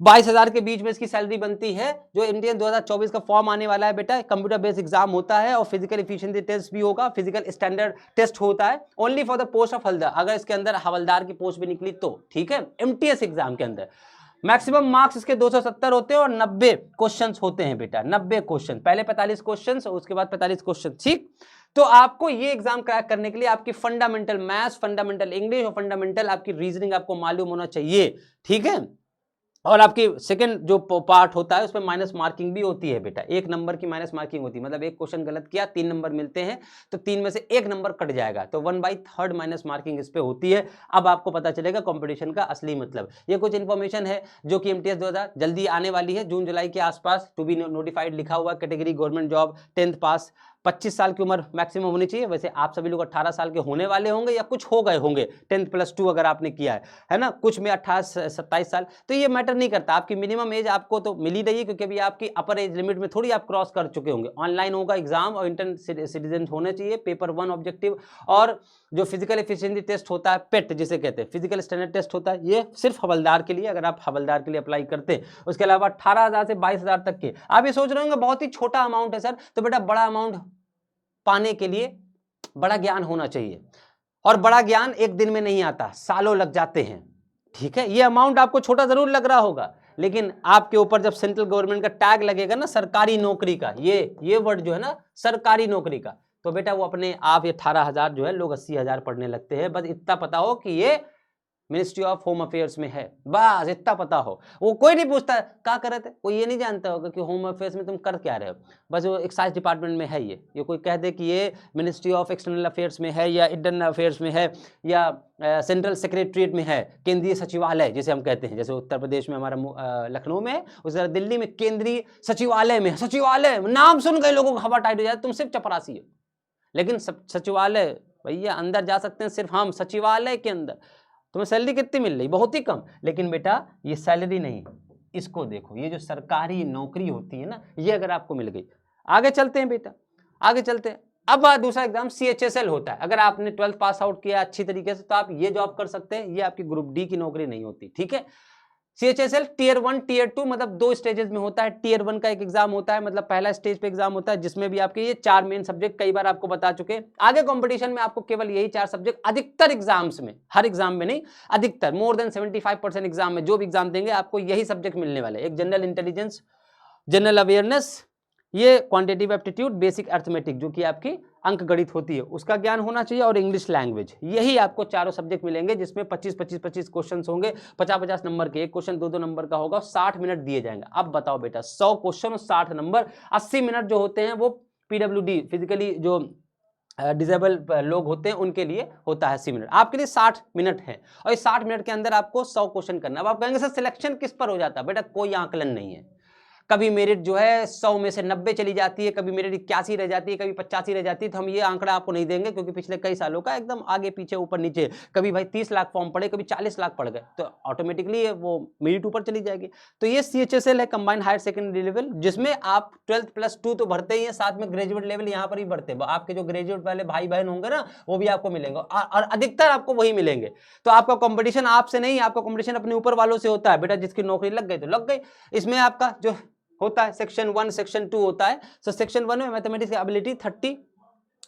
22,000 के बीच में इसकी सैलरी बनती है। जो एमटीएस 2024 का फॉर्म आने वाला है बेटा, कंप्यूटर बेस्ड एग्जाम होता है और फिजिकल एफिशिएंसी टेस्ट भी होगा, फिजिकल स्टैंडर्ड टेस्ट होता है, only for the post of havildar. अगर इसके अंदर हवलदार की पोस्ट भी निकली तो ठीक है। एमटीएस एग्जाम के अंदर मैक्सिमम मार्क्स इसके 270 होते हैं और 90 क्वेश्चंस होते हैं बेटा, 90 क्वेश्चन, पहले 45 क्वेश्चंस और उसके बाद 45 क्वेश्चन, ठीक। तो आपको ये एग्जाम क्रैक करने के लिए आपकी फंडामेंटल मैथ्स, फंडामेंटल इंग्लिश और फंडामेंटल आपकी रीजनिंग आपको मालूम होना चाहिए, ठीक है। और आपकी सेकंड जो पार्ट होता है उसमें माइनस मार्किंग भी होती है बेटा, 1 नंबर की माइनस मार्किंग होती है, मतलब एक क्वेश्चन गलत किया 3 नंबर मिलते हैं, तो 3 में से 1 नंबर कट जाएगा, तो 1/3 माइनस मार्किंग इस पे होती है। अब आपको पता चलेगा कंपटीशन का असली मतलब। ये कुछ इंफॉर्मेशन है जो कि एमटीएस 2000 जल्दी आने वाली है, जून जुलाई के आसपास, टू बी नोटिफाइड लिखा हुआ, कैटेगरी गवर्नमेंट जॉब, 10th पास, 25 साल की उम्र मैक्सिमम होनी चाहिए। वैसे आप सभी लोग 18 साल के होने वाले होंगे या कुछ हो गए होंगे 10th+2 अगर आपने किया है ना, कुछ में 28-27 साल, तो ये मैटर नहीं करता। आपकी मिनिमम एज आपको तो मिल ही रही है, क्योंकि अभी आपकी अपर एज लिमिट में थोड़ी आप क्रॉस कर चुके होंगे। ऑनलाइन होगा एग्जाम और इंटरन सिटीजन होने चाहिए, पेपर 1 ऑब्जेक्टिव, और जो फिजिकल एफिशिएंसी टेस्ट होता है, पेट जिसे कहते हैं, फिजिकल स्टैंडर्ड टेस्ट होता है, ये सिर्फ हवलदार के लिए, अगर आप हवलदार के लिए अप्लाई करते हैं। उसके अलावा 18,000 से 22,000 तक के। आप ये सोच रहे होंगे बहुत ही छोटा अमाउंट है सर, तो बेटा बड़ा अमाउंट पाने के लिए बड़ा ज्ञान होना चाहिए, और बड़ा ज्ञान एक दिन में नहीं आता, सालों लग जाते हैं, ठीक है। ये अमाउंट आपको छोटा जरूर लग रहा होगा, लेकिन आपके ऊपर जब सेंट्रल गवर्नमेंट का टैग लगेगा ना, सरकारी नौकरी का, ये वर्ड जो है ना, सरकारी नौकरी का, तो बेटा वो अपने आप ये 18,000 जो है लोग 80,000 पढ़ने लगते हैं। बस इतना पता हो कि ये मिनिस्ट्री ऑफ होम अफेयर्स में है, बस इतना पता हो। वो कोई नहीं पूछता क्या कर रहे थे, कोई ये नहीं जानता होगा कि होम अफेयर्स में तुम कर क्या रहे हो, बस वो एक्साइज डिपार्टमेंट में है। ये कोई कह दे कि ये मिनिस्ट्री ऑफ एक्सटर्नल अफेयर्स में है, या इंटरनल अफेयर्स में है, या सेंट्रल सेक्रेटरीट में है, केंद्रीय सचिवालय जिसे हम कहते हैं, जैसे उत्तर प्रदेश में हमारा लखनऊ में है, उस दिल्ली में केंद्रीय सचिवालय में, सचिवालय नाम सुन गए लोगों को हवा टाइट हो जाए, तुम सिर्फ चपरासी हो, लेकिन सचिवालय भैया अंदर जा सकते हैं सिर्फ हम, सचिवालय के अंदर। तुम्हें सैलरी कितनी मिल रही? बहुत ही कम। लेकिन बेटा ये सैलरी नहीं, इसको देखो, ये जो सरकारी नौकरी होती है ना, ये अगर आपको मिल गई। आगे चलते हैं बेटा, आगे चलते हैं। अब दूसरा एग्जाम CHSL होता है। अगर आपने 12th पास आउट किया अच्छी तरीके से तो आप ये जॉब कर सकते हैं, ये आपकी ग्रुप डी की नौकरी नहीं होती, ठीक है। CHSL टियर 1 टियर 2 मतलब 2 स्टेजेस में होता है। टियर 1 का एक एग्जाम होता है, मतलब पहला स्टेज पे एग्जाम होता है, जिसमें भी आपके ये 4 मेन सब्जेक्ट कई बार आपको बता चुके हैं। आगे कंपटीशन में आपको केवल यही 4 सब्जेक्ट अधिकतर एग्जाम्स में, हर एग्जाम में नहीं, अधिकतर मोर देन 75% एग्जाम में जो भी एग्जाम देंगे आपको यही सब्जेक्ट मिलने वाले। एक जनरल इंटेलिजेंस, जनरल अवेयरनेस, ये क्वांटिटेटिव एप्टीट्यूड, बेसिक अर्थमेटिक जो कि आपकी अंक गणित होती है उसका ज्ञान होना चाहिए, और इंग्लिश लैंग्वेज। यही आपको चारों सब्जेक्ट मिलेंगे, जिसमें 25-25 क्वेश्चन होंगे, 50-50 नंबर के। एक क्वेश्चन 2-2 नंबर का होगा, 60 मिनट दिए जाएंगे। अब बताओ बेटा 100 क्वेश्चन और 60 नंबर, 80 मिनट जो होते हैं वो PWD फिजिकली जो डिसेबल लोग होते हैं उनके लिए होता है 80 मिनट, आपके लिए 60 मिनट है। और इस 60 मिनट के अंदर आपको 100 क्वेश्चन करना। अब आप कहेंगे सर सिलेक्शन किस पर हो जाता है? बेटा कोई आकलन नहीं है। कभी मेरिट जो है 100 में से 90 चली जाती है, कभी मेरिट 81 रह जाती है, कभी 85 रह जाती है। तो हम ये आंकड़ा आपको नहीं देंगे, क्योंकि पिछले कई सालों का एकदम आगे पीछे ऊपर नीचे, कभी भाई 30 लाख फॉर्म पड़े, कभी 40 लाख पड़ गए, तो ऑटोमेटिकली वो मेरिट ऊपर चली जाएगी। तो ये CHSL है, कंबाइंड हायर सेकेंडरी लेवल, जिसमें आप 12th +2 तो भरते ही है, साथ में ग्रेजुएट लेवल यहाँ पर भी भरते हैं। आपके जो ग्रेजुएट वाले भाई बहन होंगे ना, वो भी आपको मिलेंगे, और अधिकतर आपको वही मिलेंगे। तो आपका कॉम्पिटिशन आपसे नहीं, आपका कॉम्पिटिशन अपने ऊपर वालों से होता है। बेटा जिसकी नौकरी लग गई तो लग गई। इसमें आपका जो होता है सेक्शन 1 सेक्शन 2 होता है। तो सेक्शन 1 में मैथमेटिक्स एबिलिटी 30,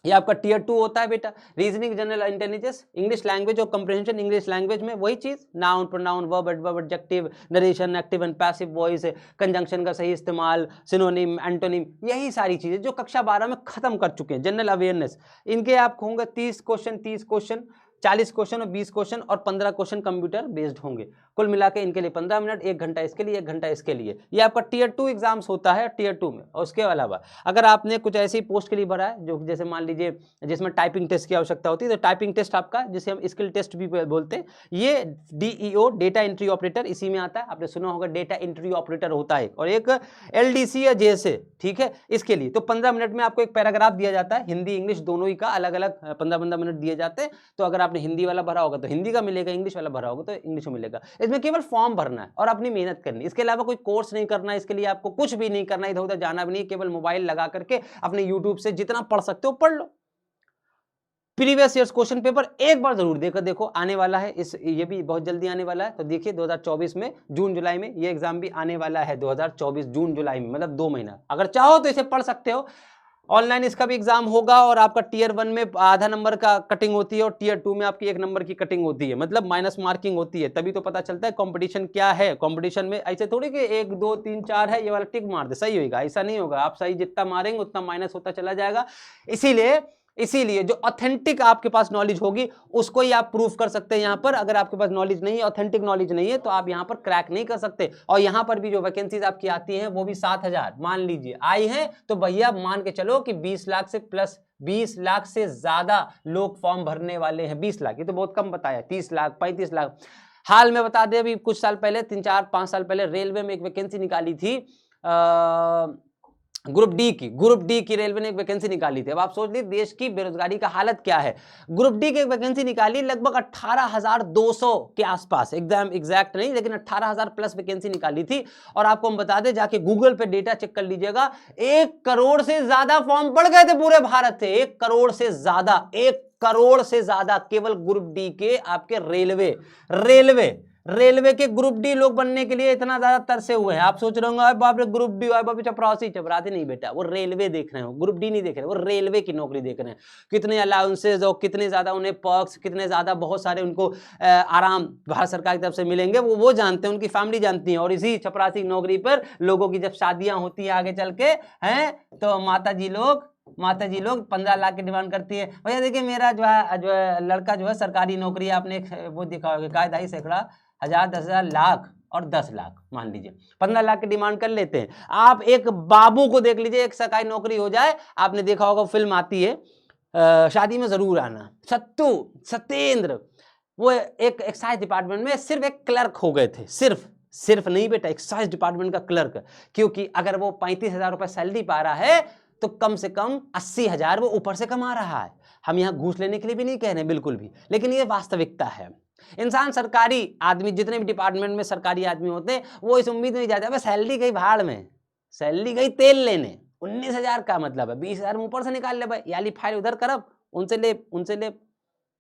ये आपका टियर 2 होता है बेटा। Reasoning, general intelligence, English language और कंप्रिहेंशन, इंग्लिश लैंग्वेज में वही चीज, noun, pronoun, verb, adverb, adjective, narration, active and passive voice, conjunction का सही इस्तेमाल, सिनोनिम, एंटोनिम, यही सारी चीजें जो कक्षा 12 में खत्म कर चुके हैं। जनरल अवेयरनेस, इनके आप होंगे 30 क्वेश्चन, 40 क्वेश्चन और 20 क्वेश्चन और 15 क्वेश्चन कंप्यूटर बेस्ड होंगे। कुल मिला के इनके लिए 15 मिनट, 1 घंटा इसके लिए, 1 घंटा इसके लिए। ये आपका टियर 2 एग्जाम्स होता है टियर 2 में। और उसके अलावा अगर आपने कुछ ऐसी पोस्ट के लिए भरा है जो जैसे मान लीजिए जिसमें टाइपिंग टेस्ट की आवश्यकता होती है, तो टाइपिंग टेस्ट आपका, जिसे हम स्किल टेस्ट भी बोलते हैं, ये DEO डेटा एंट्री ऑपरेटर इसी में आता है। आपने सुना होगा डेटा एंट्री ऑपरेटर होता है, और एक LDC या JSA, ठीक है। इसके लिए तो 15 मिनट में आपको एक पैराग्राफ दिया जाता है, हिंदी इंग्लिश दोनों ही का, अलग अलग 15-15 मिनट दिए जाते हैं। तो अगर आपने हिंदी वाला भरा होगा तो हिंदी का मिलेगा, इंग्लिश वाला भरा होगा तो इंग्लिश में मिलेगा। इसमें केवल फॉर्म भरना है और अपनी मेहनत करनी, इसके अलावा कोई कोर्स नहीं करना, इसके लिए आपको कुछ भी नहीं करना, इधर उधर जाना भी नहीं, केवल मोबाइल लगा करके अपने यूट्यूब से जितना पढ़ सकते हो पढ़ लो। प्रीवियस ईयर्स क्वेश्चन पेपर एक बार जरूर देखो आने वाला है, ये भी बहुत जल्दी आने वाला है। तो देखिए 2024 में जून जुलाई में ये एग्जाम भी आने वाला है, 2024 जून जुलाई में, मतलब 2 महीना। अगर चाहो तो इसे पढ़ सकते हो। ऑनलाइन इसका भी एग्जाम होगा, और आपका टियर 1 में आधा नंबर का कटिंग होती है, और टियर 2 में आपकी 1 नंबर की कटिंग होती है, मतलब माइनस मार्किंग होती है। तभी तो पता चलता है कंपटीशन क्या है। कंपटीशन में ऐसे थोड़ी कि 1 2 3 4 है, ये वाला टिक मार दे सही होगा, ऐसा नहीं होगा। आप सही जितना मारेंगे उतना माइनस होता चला जाएगा। इसीलिए जो ऑथेंटिक आपके पास नॉलेज होगी उसको ही आप प्रूफ कर सकते हैं यहाँ पर। अगर आपके पास नॉलेज नहीं है, ऑथेंटिक नॉलेज नहीं है, तो आप यहाँ पर क्रैक नहीं कर सकते। और यहाँ पर भी जो वैकेंसीज आपकी आती हैं वो भी 7,000 मान लीजिए आई हैं, तो भैया मान के चलो कि 20 लाख से प्लस, 20 लाख से ज्यादा लोग फॉर्म भरने वाले हैं। 20 लाख ये तो बहुत कम बताया, 30 लाख 35 लाख। हाल में बता दें, अभी कुछ साल पहले, 3-4-5 साल पहले रेलवे में एक वैकेंसी निकाली थी, ग्रुप डी की रेलवे ने एक वैकेंसी निकाली थी। अब आप सोच लीजिए देश की बेरोजगारी का हालत क्या है। ग्रुप डी की एक वैकेंसी निकाली, लगभग 18,200 के आसपास, एग्जाम एग्जैक्ट नहीं लेकिन 18,000 प्लस वैकेंसी निकाली थी। और आपको हम बता दें, जाके गूगल पे डेटा चेक कर लीजिएगा, 1 करोड़ से ज्यादा फॉर्म पड़ गए थे पूरे भारत से। 1 करोड़ से ज्यादा, 1 करोड़ से ज्यादा केवल ग्रुप डी के आपके रेलवे के ग्रुप डी लोग बनने के लिए इतना ज्यादा तरसे हुए हैं। आप सोच रहे होंगे बाप रे ग्रुप डी, बाप रे चपरासी नहीं बेटा, वो रेलवे देख रहे हो, ग्रुप डी नहीं देख रहे, वो रेलवे की नौकरी देख रहे हैं। कितने अलाउंसेज और कितने ज्यादा उन्हें पर्क्स, कितने ज्यादा बहुत सारे उनको आराम भारत सरकार की तरफ से मिलेंगे, वो जानते हैं, उनकी फैमिली जानती है। और इसी चपरासी नौकरी पर लोगों की जब शादियां होती है आगे चल के हैं, तो माता जी लोग 15 लाख की डिमांड करती है। भैया देखिए मेरा जो है लड़का जो है सरकारी नौकरी, आपने वो देखा होगा, कायदा ही सैकड़ा, 1000, 10,000, लाख और 10 लाख, मान लीजिए 15 लाख की डिमांड कर लेते हैं। आप एक बाबू को देख लीजिए, एक सरकारी नौकरी हो जाए, आपने देखा होगा फिल्म आती है शादी में जरूर आना, सत्येंद्र, वो एक एक्साइज डिपार्टमेंट में सिर्फ एक क्लर्क हो गए थे, सिर्फ नहीं बेटा, एक्साइज डिपार्टमेंट का क्लर्क। क्योंकि अगर वो 35,000 रुपए सैलरी पा रहा है तो कम से कम 80,000 वो ऊपर से कमा रहा है। हम यहाँ घूस लेने के लिए भी नहीं कह रहे बिल्कुल भी, लेकिन ये वास्तविकता है। इंसान सरकारी आदमी, जितने भी डिपार्टमेंट में सरकारी आदमी होते हैं, वो इस उम्मीद में नहीं जाते सैलरी गई भाड़ में, सैलरी गई तेल लेने। 19,000 का मतलब है 20,000 में ऊपर से निकाल ले भाई, याली फाइल उधर करब, उनसे ले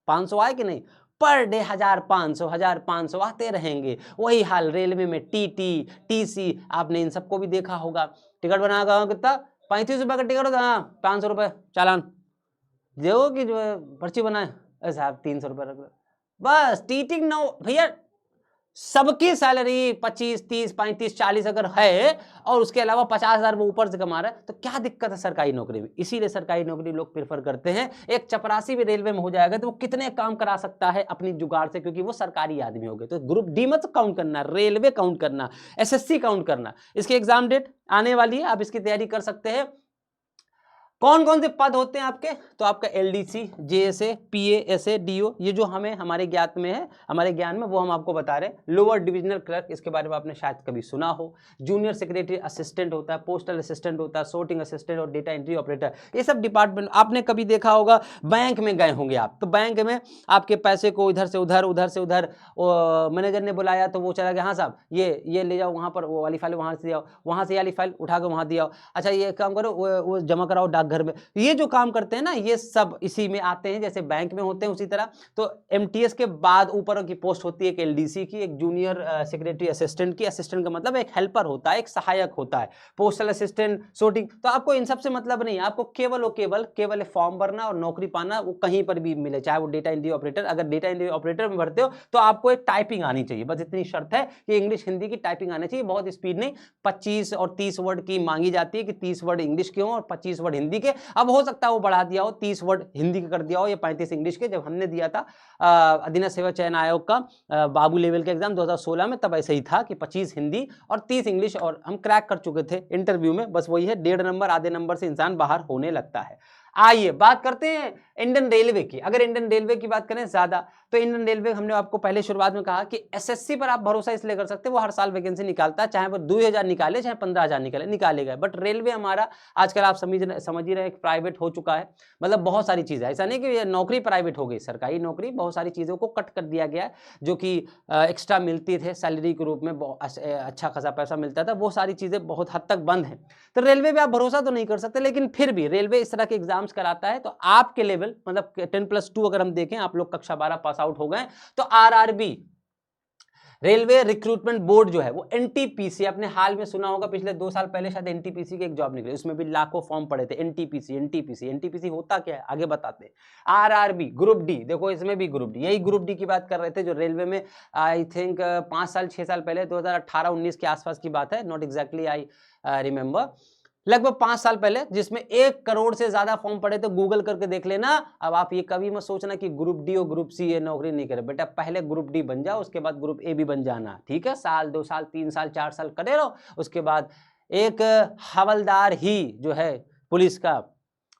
500 आए कि नहीं, पर डे 1,500 आते रहेंगे। वही हाल रेलवे में टीटी, टीसी, आपने इन सबको भी देखा होगा। टिकट बना गया कितना, 35 रुपए का टिकट होता है, 500 रुपए चालान देखो कि जो पर्ची बनाए साहब 300 रुपए रख दो, बस टीटी नो भैया। सबकी सैलरी 25, 30, 35, 40 अगर है और उसके अलावा 50,000 वो ऊपर से कमा रहा है, तो क्या दिक्कत है सरकारी नौकरी में। इसीलिए सरकारी नौकरी लोग प्रेफर करते हैं। एक चपरासी भी रेलवे में हो जाएगा तो वो कितने काम करा सकता है अपनी जुगाड़ से, क्योंकि वो सरकारी आदमी हो गए। तो ग्रुप डी मत काउंट करना, रेलवे काउंट करना, एसएससी काउंट करना। इसकी एग्जाम डेट आने वाली है, आप इसकी तैयारी कर सकते हैं। कौन कौन से पद होते हैं आपके, तो आपका LDC, JSA, PA, SA, DO, ये जो हमें हमारे ज्ञात में है, हमारे ज्ञान में, वो हम आपको बता रहे हैं। लोअर डिविजनल क्लर्क, इसके बारे में आपने शायद कभी सुना हो। जूनियर सेक्रेटरी असिस्टेंट होता है, पोस्टल असिस्टेंट होता है, सोर्टिंग असिस्टेंट और डेटा एंट्री ऑपरेटर, ये सब डिपार्टमेंट आपने कभी देखा होगा। बैंक में गए होंगे आप, तो बैंक में आपके पैसे को इधर से उधर, उधर से उधर, मैनेजर ने बुलाया तो वो चला गया, हाँ साहब ये ले जाओ वहाँ पर, वो वाली फाइल वहाँ से ले आओ, वहाँ से वाली फाइल उठा कर वहाँ दिया, अच्छा ये काम करो, वो जमा कराओ डाकघर में। ये जो काम करते हैं ना, ये सब इसी में आते हैं, जैसे बैंक में होते हैं उसी तरह। तो एमटीएस के बाद ऊपर की पोस्ट होती है एक एलडीसी की, एक जूनियर सेक्रेटरी असिस्टेंट की। असिस्टेंट का मतलब एक हेल्पर होता है, एक सहायक होता है। पोस्टल असिस्टेंट, सोर्टिंग, तो आपको इन सब से मतलब नहीं, आपको केवल फॉर्म भरना और नौकरी पाना, वो कहीं पर भी मिले, चाहे वो डेटा एंट्री ऑपरेटर। अगर डेटा एंट्री ऑपरेटर में भरते हो तो आपको एक टाइपिंग आनी चाहिए, बस इतनी शर्त है कि इंग्लिश हिंदी की टाइपिंग आनी चाहिए, बहुत स्पीड नहीं। 25 और 30 वर्ड की मांगी जाती है कि 30 वर्ड इंग्लिश के हों और 25 वर्ड हिंदी के। अब हो सकता है वो बढ़ा दिया हो, 30 वर्ड हिंदी के कर दिया हो या 35 इंग्लिश के। जब हमने दिया था अधीनस्थ सेवा चयन आयोग का बाबू लेवल का एग्जाम 2016 में, तब ऐसे ही था कि 25 हिंदी और 30 इंग्लिश, और हम क्रैक कर चुके थे इंटरव्यू में। बस वही है, 1.5 नंबर आधे नंबर से इंसान बाहर होने लगता है। आइए बात करते हैं इंडियन रेलवे की। अगर इंडियन रेलवे की बात करें ज्यादा, तो इंडियन रेलवे हमने आपको पहले शुरुआत में कहा कि एसएससी पर आप भरोसा इसलिए कर सकते हैं, वो हर साल वैकेंसी निकालता है, चाहे वो 2,000 निकाले चाहे 15,000 निकालेगा। बट रेलवे हमारा आजकल आप समझ ही रहे, एक प्राइवेट हो चुका है। मतलब बहुत सारी चीजें, ऐसा नहीं कि नौकरी प्राइवेट हो गई, सरकारी नौकरी, बहुत सारी चीजों को कट कर दिया गया है, जो कि एक्स्ट्रा मिलती थे सैलरी के रूप में, अच्छा खासा पैसा मिलता था, वो सारी चीजें बहुत हद तक बंद है। तो रेलवे पे आप भरोसा तो नहीं कर सकते, लेकिन फिर भी रेलवे इस तरह के एग्जाम्स कराता है। तो आपके लेवल मतलब 10+2 अगर हम देखें, आप लोग कक्षा 12 पास आउट हो गए, तो आरआरबी रेलवे रिक्रूटमेंट बोर्ड जो है वो एनटीपीसी, आपने हाल में सुना होगा, पिछले 2 साल पहले शायद एनटीपीसी की एक जॉब निकली, उसमें भी लाखों फॉर्म पड़े थे। एनटीपीसी होता क्या है आगे बताते हैं। आरआरबी ग्रुप डी, देखो इसमें भी ग्रुप डी, यही ग्रुप डी की बात कर रहे थे जो रेलवे में आई थिंक 5 साल 6 साल पहले 2018-19 के आसपास की बात है, नॉट एग्जैक्टली आई रिमेंबर, लगभग 5 साल पहले, जिसमें 1 करोड़ से ज्यादा फॉर्म पड़े थे। गूगल करके देख लेना। अब आप ये कभी मत सोचना कि ग्रुप डी और ग्रुप सी ये नौकरी नहीं करे, बेटा पहले ग्रुप डी बन जाओ, उसके बाद ग्रुप ए भी बन जाना, ठीक है। साल 2 साल 3 साल 4 साल करे रहो, उसके बाद एक हवलदार ही जो है पुलिस का,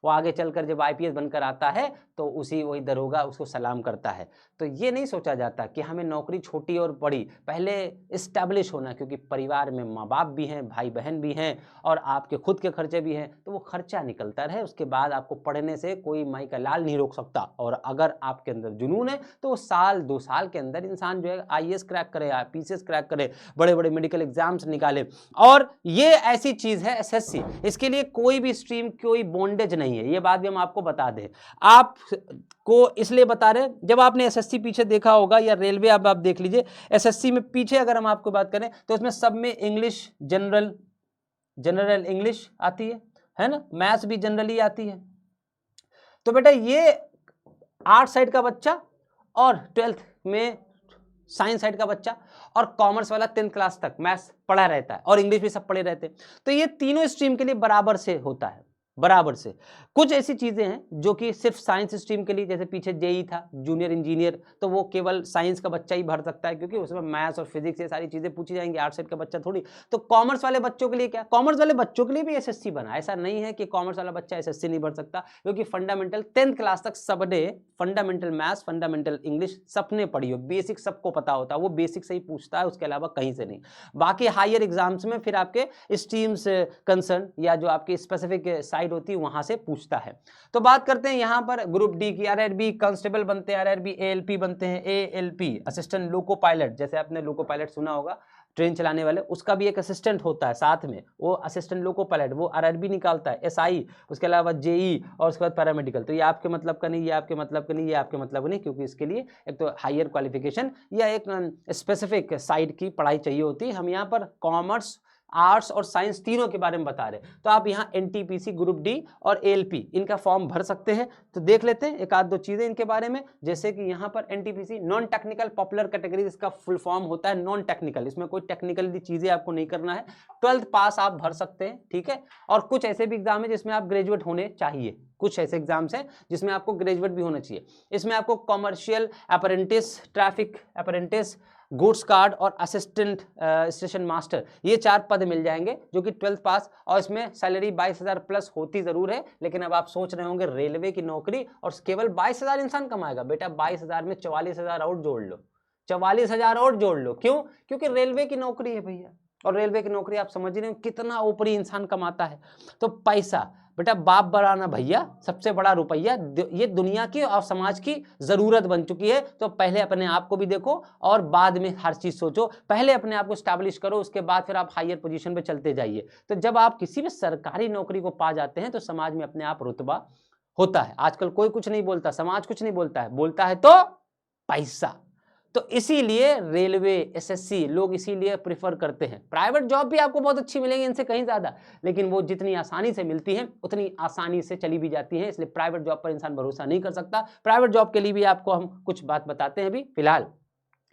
वो आगे चलकर जब आईपीएस बनकर आता है तो वही दरोगा उसको सलाम करता है। तो ये नहीं सोचा जाता कि हमें नौकरी छोटी और बड़ी, पहले इस्टेब्लिश होना, क्योंकि परिवार में माँ बाप भी हैं, भाई बहन भी हैं, और आपके खुद के खर्चे भी हैं, तो वो खर्चा निकलता रहे। उसके बाद आपको पढ़ने से कोई माई का लाल नहीं रोक सकता। और अगर आपके अंदर जुनून है तो वो साल 2 साल के अंदर इंसान जो है आईएएस क्रैक करे, पीसीएस क्रैक करे, बड़े बड़े मेडिकल एग्जाम्स निकाले। और ये ऐसी चीज है एसएससी, इसके लिए कोई भी स्ट्रीम कोई बॉन्डेज नहीं है, ये बात भी हम आपको बता दें। आप को इसलिए बता रहे, जब आपने एसएससी पीछे देखा होगा या रेलवे अब आप देख लीजिए, एसएससी में पीछे अगर हम आपको बात करें तो इसमें सब में इंग्लिश जनरल इंग्लिश आती है ना, मैथ्स भी जनरली आती है। तो बेटा ये आर्ट साइड का बच्चा और 12th में साइंस साइड का बच्चा और कॉमर्स वाला 10th क्लास तक मैथ्स पढ़ा रहता है और इंग्लिश भी सब पढ़े रहते हैं। तो ये तीनों स्ट्रीम के लिए बराबर से होता है, बराबर से। कुछ ऐसी चीजें हैं जो कि सिर्फ साइंस स्ट्रीम के लिए, जैसे पीछे जेई था जूनियर इंजीनियर, तो वो केवल साइंस का बच्चा ही भर सकता है, क्योंकि उसमें मैथ्स और फिजिक्स ये सारी चीजें पूछी जाएंगी, आर्ट साइड का बच्चा थोड़ी। तो कॉमर्स वाले बच्चों के लिए क्या, कॉमर्स वाले बच्चों के लिए भी एसएससी बना, ऐसा नहीं है कि कॉमर्स वाला बच्चा एसएससी नहीं भर सकता, क्योंकि फंडामेंटल 10th क्लास तक सबने फंडामेंटल मैथ्स, फंडामेंटल इंग्लिश सबने पढ़ी हो, बेसिक सबको पता होता है, वो बेसिक से ही पूछता है, उसके अलावा कहीं से नहीं। बाकी हायर एग्जाम्स में फिर आपके स्ट्रीम्स कंसर्न या जो आपके स्पेसिफिक साइड साइड होती है वहां से पूछता है। तो बात करते हैं यहाँ पर ग्रुप डी की, आरआरबी कांस्टेबल बनते हैं, आरआरबी एएलपी बनते हैं, एएलपी असिस्टेंट लोको पायलट, जैसे आपने लोको पायलट सुना होगा ट्रेन चलाने वाले, उसका भी एक असिस्टेंट होता है साथ में, वो असिस्टेंट लोको पायलट, वो आरआरबी निकालता है, एसआई, उसके अलावा जेई और उसके बाद पैरामेडिकल। तो ये आपके मतलब का नहीं, ये आपके मतलब का नहीं, ये आपके मतलब का नहीं, क्योंकि इसके लिए एक तो हायर क्वालिफिकेशन या एक स्पेसिफिक साइड की पढ़ाई चाहिए होती है। हम यहाँ पर कॉमर्स, आर्ट्स और साइंस तीनों के बारे में बता रहे हैं। तो आप यहाँ एनटीपीसी, ग्रुप डी और एएलपी इनका फॉर्म भर सकते हैं। तो देख लेते हैं एक आध दो चीजें इनके बारे में, जैसे कि यहाँ पर NTPC non technical popular category, इसका फुल फॉर्म होता है नॉन टेक्निकल, इसमें कोई टेक्निकल चीजें आपको नहीं करना है, 12th पास आप भर सकते हैं, ठीक है। और कुछ ऐसे भी एग्जाम है जिसमें आप ग्रेजुएट होने चाहिए, कुछ ऐसे एग्जाम्स हैं जिसमें आपको ग्रेजुएट भी होना चाहिए। इसमें आपको commercial apprentice, traffic apprentice, goods guard और असिस्टेंट स्टेशन मास्टर, ये 4 पद मिल जाएंगे जो कि 12th पास, और इसमें सैलरी 22,000 प्लस होती जरूर है। लेकिन अब आप सोच रहे होंगे रेलवे की नौकरी और केवल 22,000 इंसान कमाएगा, बेटा 22,000 में 44,000 और जोड़ लो, 44,000 और जोड़ लो। क्यों? क्योंकि रेलवे की नौकरी है भैया, और रेलवे की नौकरी आप समझ रहे हो कितना ऊपरी इंसान कमाता है। तो पैसा बेटा बाप बढ़ाना भैया, सबसे बड़ा रुपया ये दुनिया की और समाज की जरूरत बन चुकी है। तो पहले अपने आप को भी देखो और बाद में हर चीज सोचो, पहले अपने आप को स्टैब्लिश करो, उसके बाद फिर आप हायर पोजीशन पे चलते जाइए। तो जब आप किसी भी सरकारी नौकरी को पा जाते हैं तो समाज में अपने आप रुतबा होता है। आजकल कोई कुछ नहीं बोलता, समाज कुछ नहीं बोलता है, बोलता है तो पैसा। तो इसीलिए रेलवे, एसएससी लोग इसीलिए प्रिफर करते हैं। प्राइवेट जॉब भी आपको बहुत अच्छी मिलेगी इनसे कहीं ज्यादा, लेकिन वो जितनी आसानी से मिलती है उतनी आसानी से चली भी जाती है, इसलिए प्राइवेट जॉब पर इंसान भरोसा नहीं कर सकता। प्राइवेट जॉब के लिए भी आपको हम कुछ बात बताते हैं अभी फिलहाल।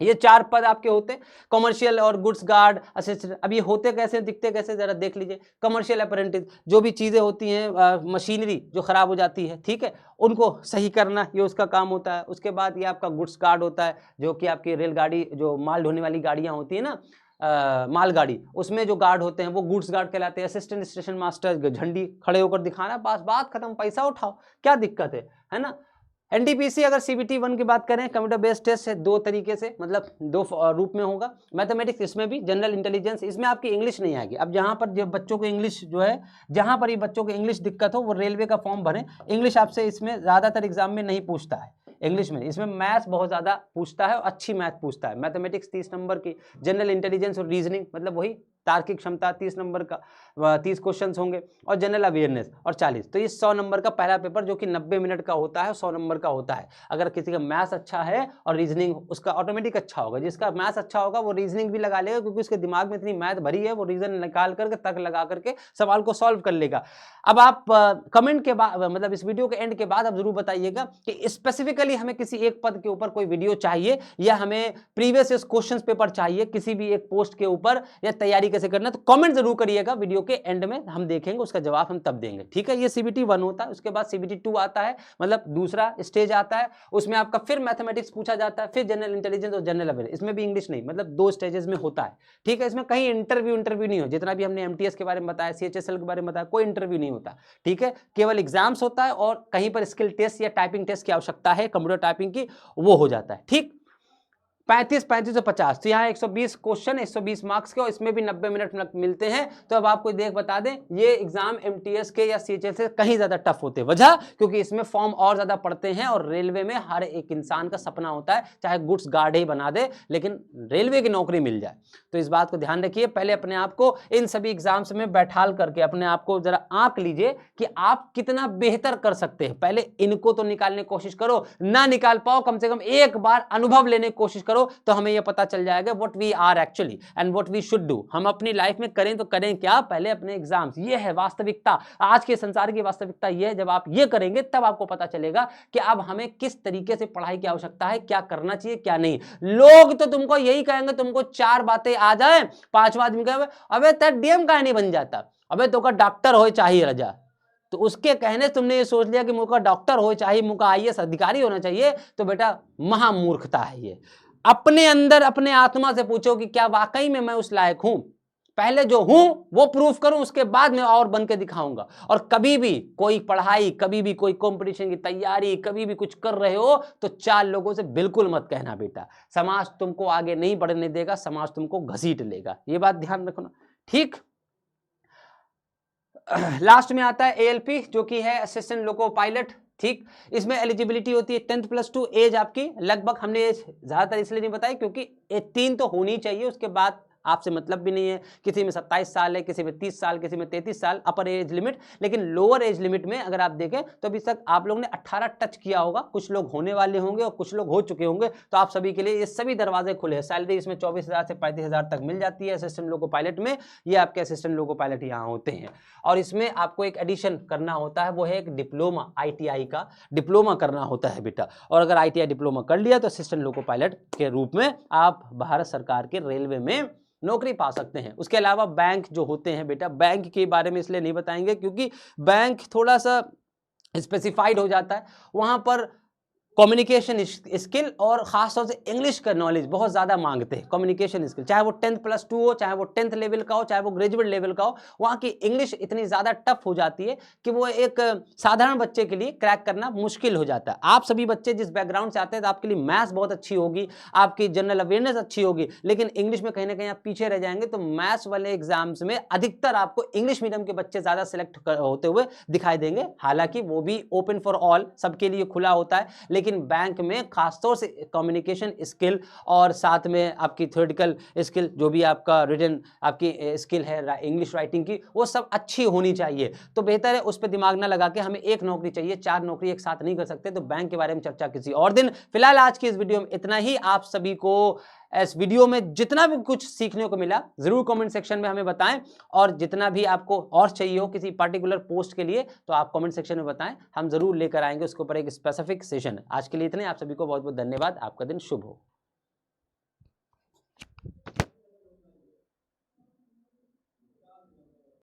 ये 4 पद आपके होते हैं, कमर्शियल और गुड्स गार्ड, असिस्टेंट। अब ये होते कैसे, दिखते कैसे, जरा देख लीजिए। कमर्शियल अप्रेंटिस, जो भी चीजें होती हैं, मशीनरी जो खराब हो जाती है, ठीक है, उनको सही करना ये उसका काम होता है। उसके बाद ये आपका गुड्स गार्ड होता है, जो कि आपकी रेलगाड़ी, जो माल ढोने वाली गाड़ियां होती है ना, मालगाड़ी, उसमें जो गार्ड होते हैं वो गुड्स गार्ड कहलाते हैं। असिस्टेंट स्टेशन मास्टर, झंडी खड़े होकर दिखाना, बस बात खत्म, पैसा उठाओ, क्या दिक्कत है ना। एनटीपीसी अगर सीबीटी 1 की बात करें, कंप्यूटर बेस्ड टेस्ट है, 2 तरीके से, मतलब 2 रूप में होगा। मैथमेटिक्स इसमें भी, जनरल इंटेलिजेंस, इसमें आपकी इंग्लिश नहीं आएगी। अब जहां पर जो बच्चों को इंग्लिश जो है, जहां पर ये बच्चों को इंग्लिश दिक्कत हो वो रेलवे का फॉर्म भरें। इंग्लिश आपसे इसमें ज्यादातर एग्जाम में नहीं पूछता है इंग्लिश में, इसमें मैथ्स बहुत ज्यादा पूछता है और अच्छी मैथ पूछता है। मैथमेटिक्स 30 नंबर की, जनरल इंटेलिजेंस और रीजनिंग मतलब वही तार्किक क्षमता 30 नंबर का, 30 क्वेश्चंस होंगे, और जनरल अवेयरनेस और 40। तो ये 100 नंबर का पहला पेपर जो कि 90 मिनट का होता है, 100 नंबर का होता है। अगर किसी का मैथ्स अच्छा है और रीजनिंग उसका ऑटोमेटिक अच्छा होगा, जिसका मैथ्स अच्छा होगा वो रीजनिंग भी लगा लेगा, क्योंकि उसके दिमाग में इतनी मैथ भरी है, वो रीजन निकाल करके तक लगा करके सवाल को सॉल्व कर लेगा। अब आप कमेंट के बाद, मतलब इस वीडियो के एंड के बाद आप जरूर बताइएगा कि स्पेसिफिकली हमें किसी एक पद के ऊपर कोई वीडियो चाहिए, या हमें प्रीवियस क्वेश्चन पेपर चाहिए किसी भी एक पोस्ट के ऊपर, या तैयारी कैसे करना। तो कमेंट जरूर करिएगा, वीडियो के एंड में हम देखेंगे, उसका जवाब हम तब देंगे, ठीक है। ये सीबीटी 1 होता है, उसके बाद सीबीटी 2 आता है, मतलब दूसरा स्टेज आता है, उसमें आपका फिर मैथमेटिक्स पूछा जाता है, फिर जनरल इंटेलिजेंस और जनरल अवेयरनेस, इसमें भी इंग्लिश नहीं, मतलब 2 स्टेजेस में होता है, ठीक है। इसमें कहीं इंटरव्यू नहीं हो, जितना भी हमने एमटीएस के बारे में बताया, सीएचएसएल के बारे में बताया, कोई इंटरव्यू नहीं होता, ठीक है। केवल एग्जाम्स होता है और कहीं पर स्किल टेस्ट या टाइपिंग टेस्ट की आवश्यकता है, कंप्यूटर टाइपिंग की, वो हो जाता है, ठीक। 35, 35 से 50, तो यहाँ 120 क्वेश्चन, 120 मार्क्स के, और इसमें भी 90 मिनट मिलते हैं। तो अब आपको देख बता दें, ये एग्जाम एमटीएस के या सीएचएल से कहीं ज्यादा टफ होते हैं। वजह, क्योंकि इसमें फॉर्म और ज्यादा पड़ते हैं, और रेलवे में हर एक इंसान का सपना होता है चाहे गुड्स गार्ड ही बना दे, लेकिन रेलवे की नौकरी मिल जाए। तो इस बात को ध्यान रखिए, पहले अपने आप को इन सभी एग्जाम्स में बैठाल करके अपने आप को जरा आंक लीजिए कि आप कितना बेहतर कर सकते हैं। पहले इनको तो निकालने की कोशिश करो, ना निकाल पाओ कम से कम एक बार अनुभव लेने की कोशिश करो, तो हमें यह पता चल जाएगा what we are actually and what we should do. हम अपनी लाइफ में करें तो करें क्या, पहले अपने एग्जाम्स, ये है वास्तविकता, आज के संसार की वास्तविकता ये है। जब आप ये करेंगे तब आपको पता चलेगा कि अब हमें किस तरीके से पढ़ाई की आवश्यकता है, क्या करना चाहिए क्या नहीं। लोग तो तुमको यही कहेंगे, तुमको 4 बातें आ जाए, 5वां आदमी कहे अबे तेरा डीएम काहे नहीं बन जाता, अबे तो का डॉक्टर हो चाहिए रजा, तो उसके कहने से तुमने ये सोच लिया कि मुझको डॉक्टर हो चाहिए, मुझको आईएएस अधिकारी होना चाहिए, तो बेटा महामूर्खता है ये। अपने अंदर अपने आत्मा से पूछो कि क्या वाकई में मैं उस लायक हूं। पहले जो हूं वो प्रूफ करूं, उसके बाद मैं और बन के दिखाऊंगा। और कभी भी कोई पढ़ाई, कभी भी कोई कंपटीशन की तैयारी, कभी भी कुछ कर रहे हो तो 4 लोगों से बिल्कुल मत कहना बेटा, समाज तुमको आगे नहीं बढ़ने देगा, समाज तुमको घसीट लेगा, ये बात ध्यान रखना, ठीक। लास्ट में आता है एएलपी जो कि है असिस्टेंट लोको पायलट। ठीक, इसमें एलिजिबिलिटी होती है 10+2 एज आपकी लगभग, हमने एज ज्यादातर इसलिए नहीं बताई क्योंकि 18 तो होनी चाहिए, उसके बाद आपसे मतलब भी नहीं है। किसी में 27 साल है, किसी में 30 साल, किसी में 33 साल अपर एज लिमिट, लेकिन लोअर एज लिमिट में अगर आप देखें तो अभी तक आप लोगों ने 18 टच किया होगा, कुछ लोग होने वाले होंगे और कुछ लोग हो चुके होंगे, तो आप सभी के लिए ये सभी दरवाजे खुले हैं। सैलरी इसमें 24,000 से 35,000 तक मिल जाती है असिस्टेंट लोको पायलट में। ये आपके असिस्टेंट लोको पायलट यहाँ होते हैं, और इसमें आपको एक एडिशन करना होता है, वो है एक डिप्लोमा, ITI का डिप्लोमा करना होता है बेटा। और अगर ITI डिप्लोमा कर लिया तो असिस्टेंट लोको पायलट के रूप में आप भारत सरकार के रेलवे में नौकरी पा सकते हैं। उसके अलावा बैंक जो होते हैं बेटा, बैंक के बारे में इसलिए नहीं बताएंगे क्योंकि बैंक थोड़ा सा स्पेसिफाइड हो जाता है, वहां पर कम्युनिकेशन स्किल और खासतौर से इंग्लिश का नॉलेज बहुत ज़्यादा मांगते हैं। कम्युनिकेशन स्किल, चाहे वो 10+2 हो, चाहे वो 10th लेवल का हो, चाहे वो ग्रेजुएट लेवल का हो, वहाँ की इंग्लिश इतनी ज़्यादा टफ हो जाती है कि वो एक साधारण बच्चे के लिए क्रैक करना मुश्किल हो जाता है। आप सभी बच्चे जिस बैकग्राउंड से आते हैं तो आपके लिए मैथ्स बहुत अच्छी होगी, आपकी जनरल अवेयरनेस अच्छी होगी, लेकिन इंग्लिश में कहीं ना कहीं आप पीछे रह जाएंगे। तो मैथ्स वाले एग्जाम्स में अधिकतर आपको इंग्लिश मीडियम के बच्चे ज़्यादा सिलेक्ट होते हुए दिखाई देंगे। हालांकि वो भी ओपन फॉर ऑल, सबके लिए खुला होता है, लेकिन बैंक में खासतौर से कम्युनिकेशन स्किल और साथ में आपकी थ्योरेटिकल स्किल, जो भी आपका रिटन आपकी स्किल है इंग्लिश राइटिंग की, वो सब अच्छी होनी चाहिए। तो बेहतर है उस पर दिमाग ना लगा के, हमें एक नौकरी चाहिए, 4 नौकरी एक साथ नहीं कर सकते। तो बैंक के बारे में चर्चा किसी और दिन। फिलहाल आज की इस वीडियो में इतना ही। आप सभी को इस वीडियो में जितना भी कुछ सीखने को मिला जरूर कमेंट सेक्शन में हमें बताएं, और जितना भी आपको और चाहिए हो किसी पर्टिकुलर पोस्ट के लिए तो आप कमेंट सेक्शन में बताएं, हम जरूर लेकर आएंगे उसके ऊपर एक स्पेसिफिक सेशन। आज के लिए इतने, आप सभी को बहुत बहुत धन्यवाद। आपका दिन शुभ हो।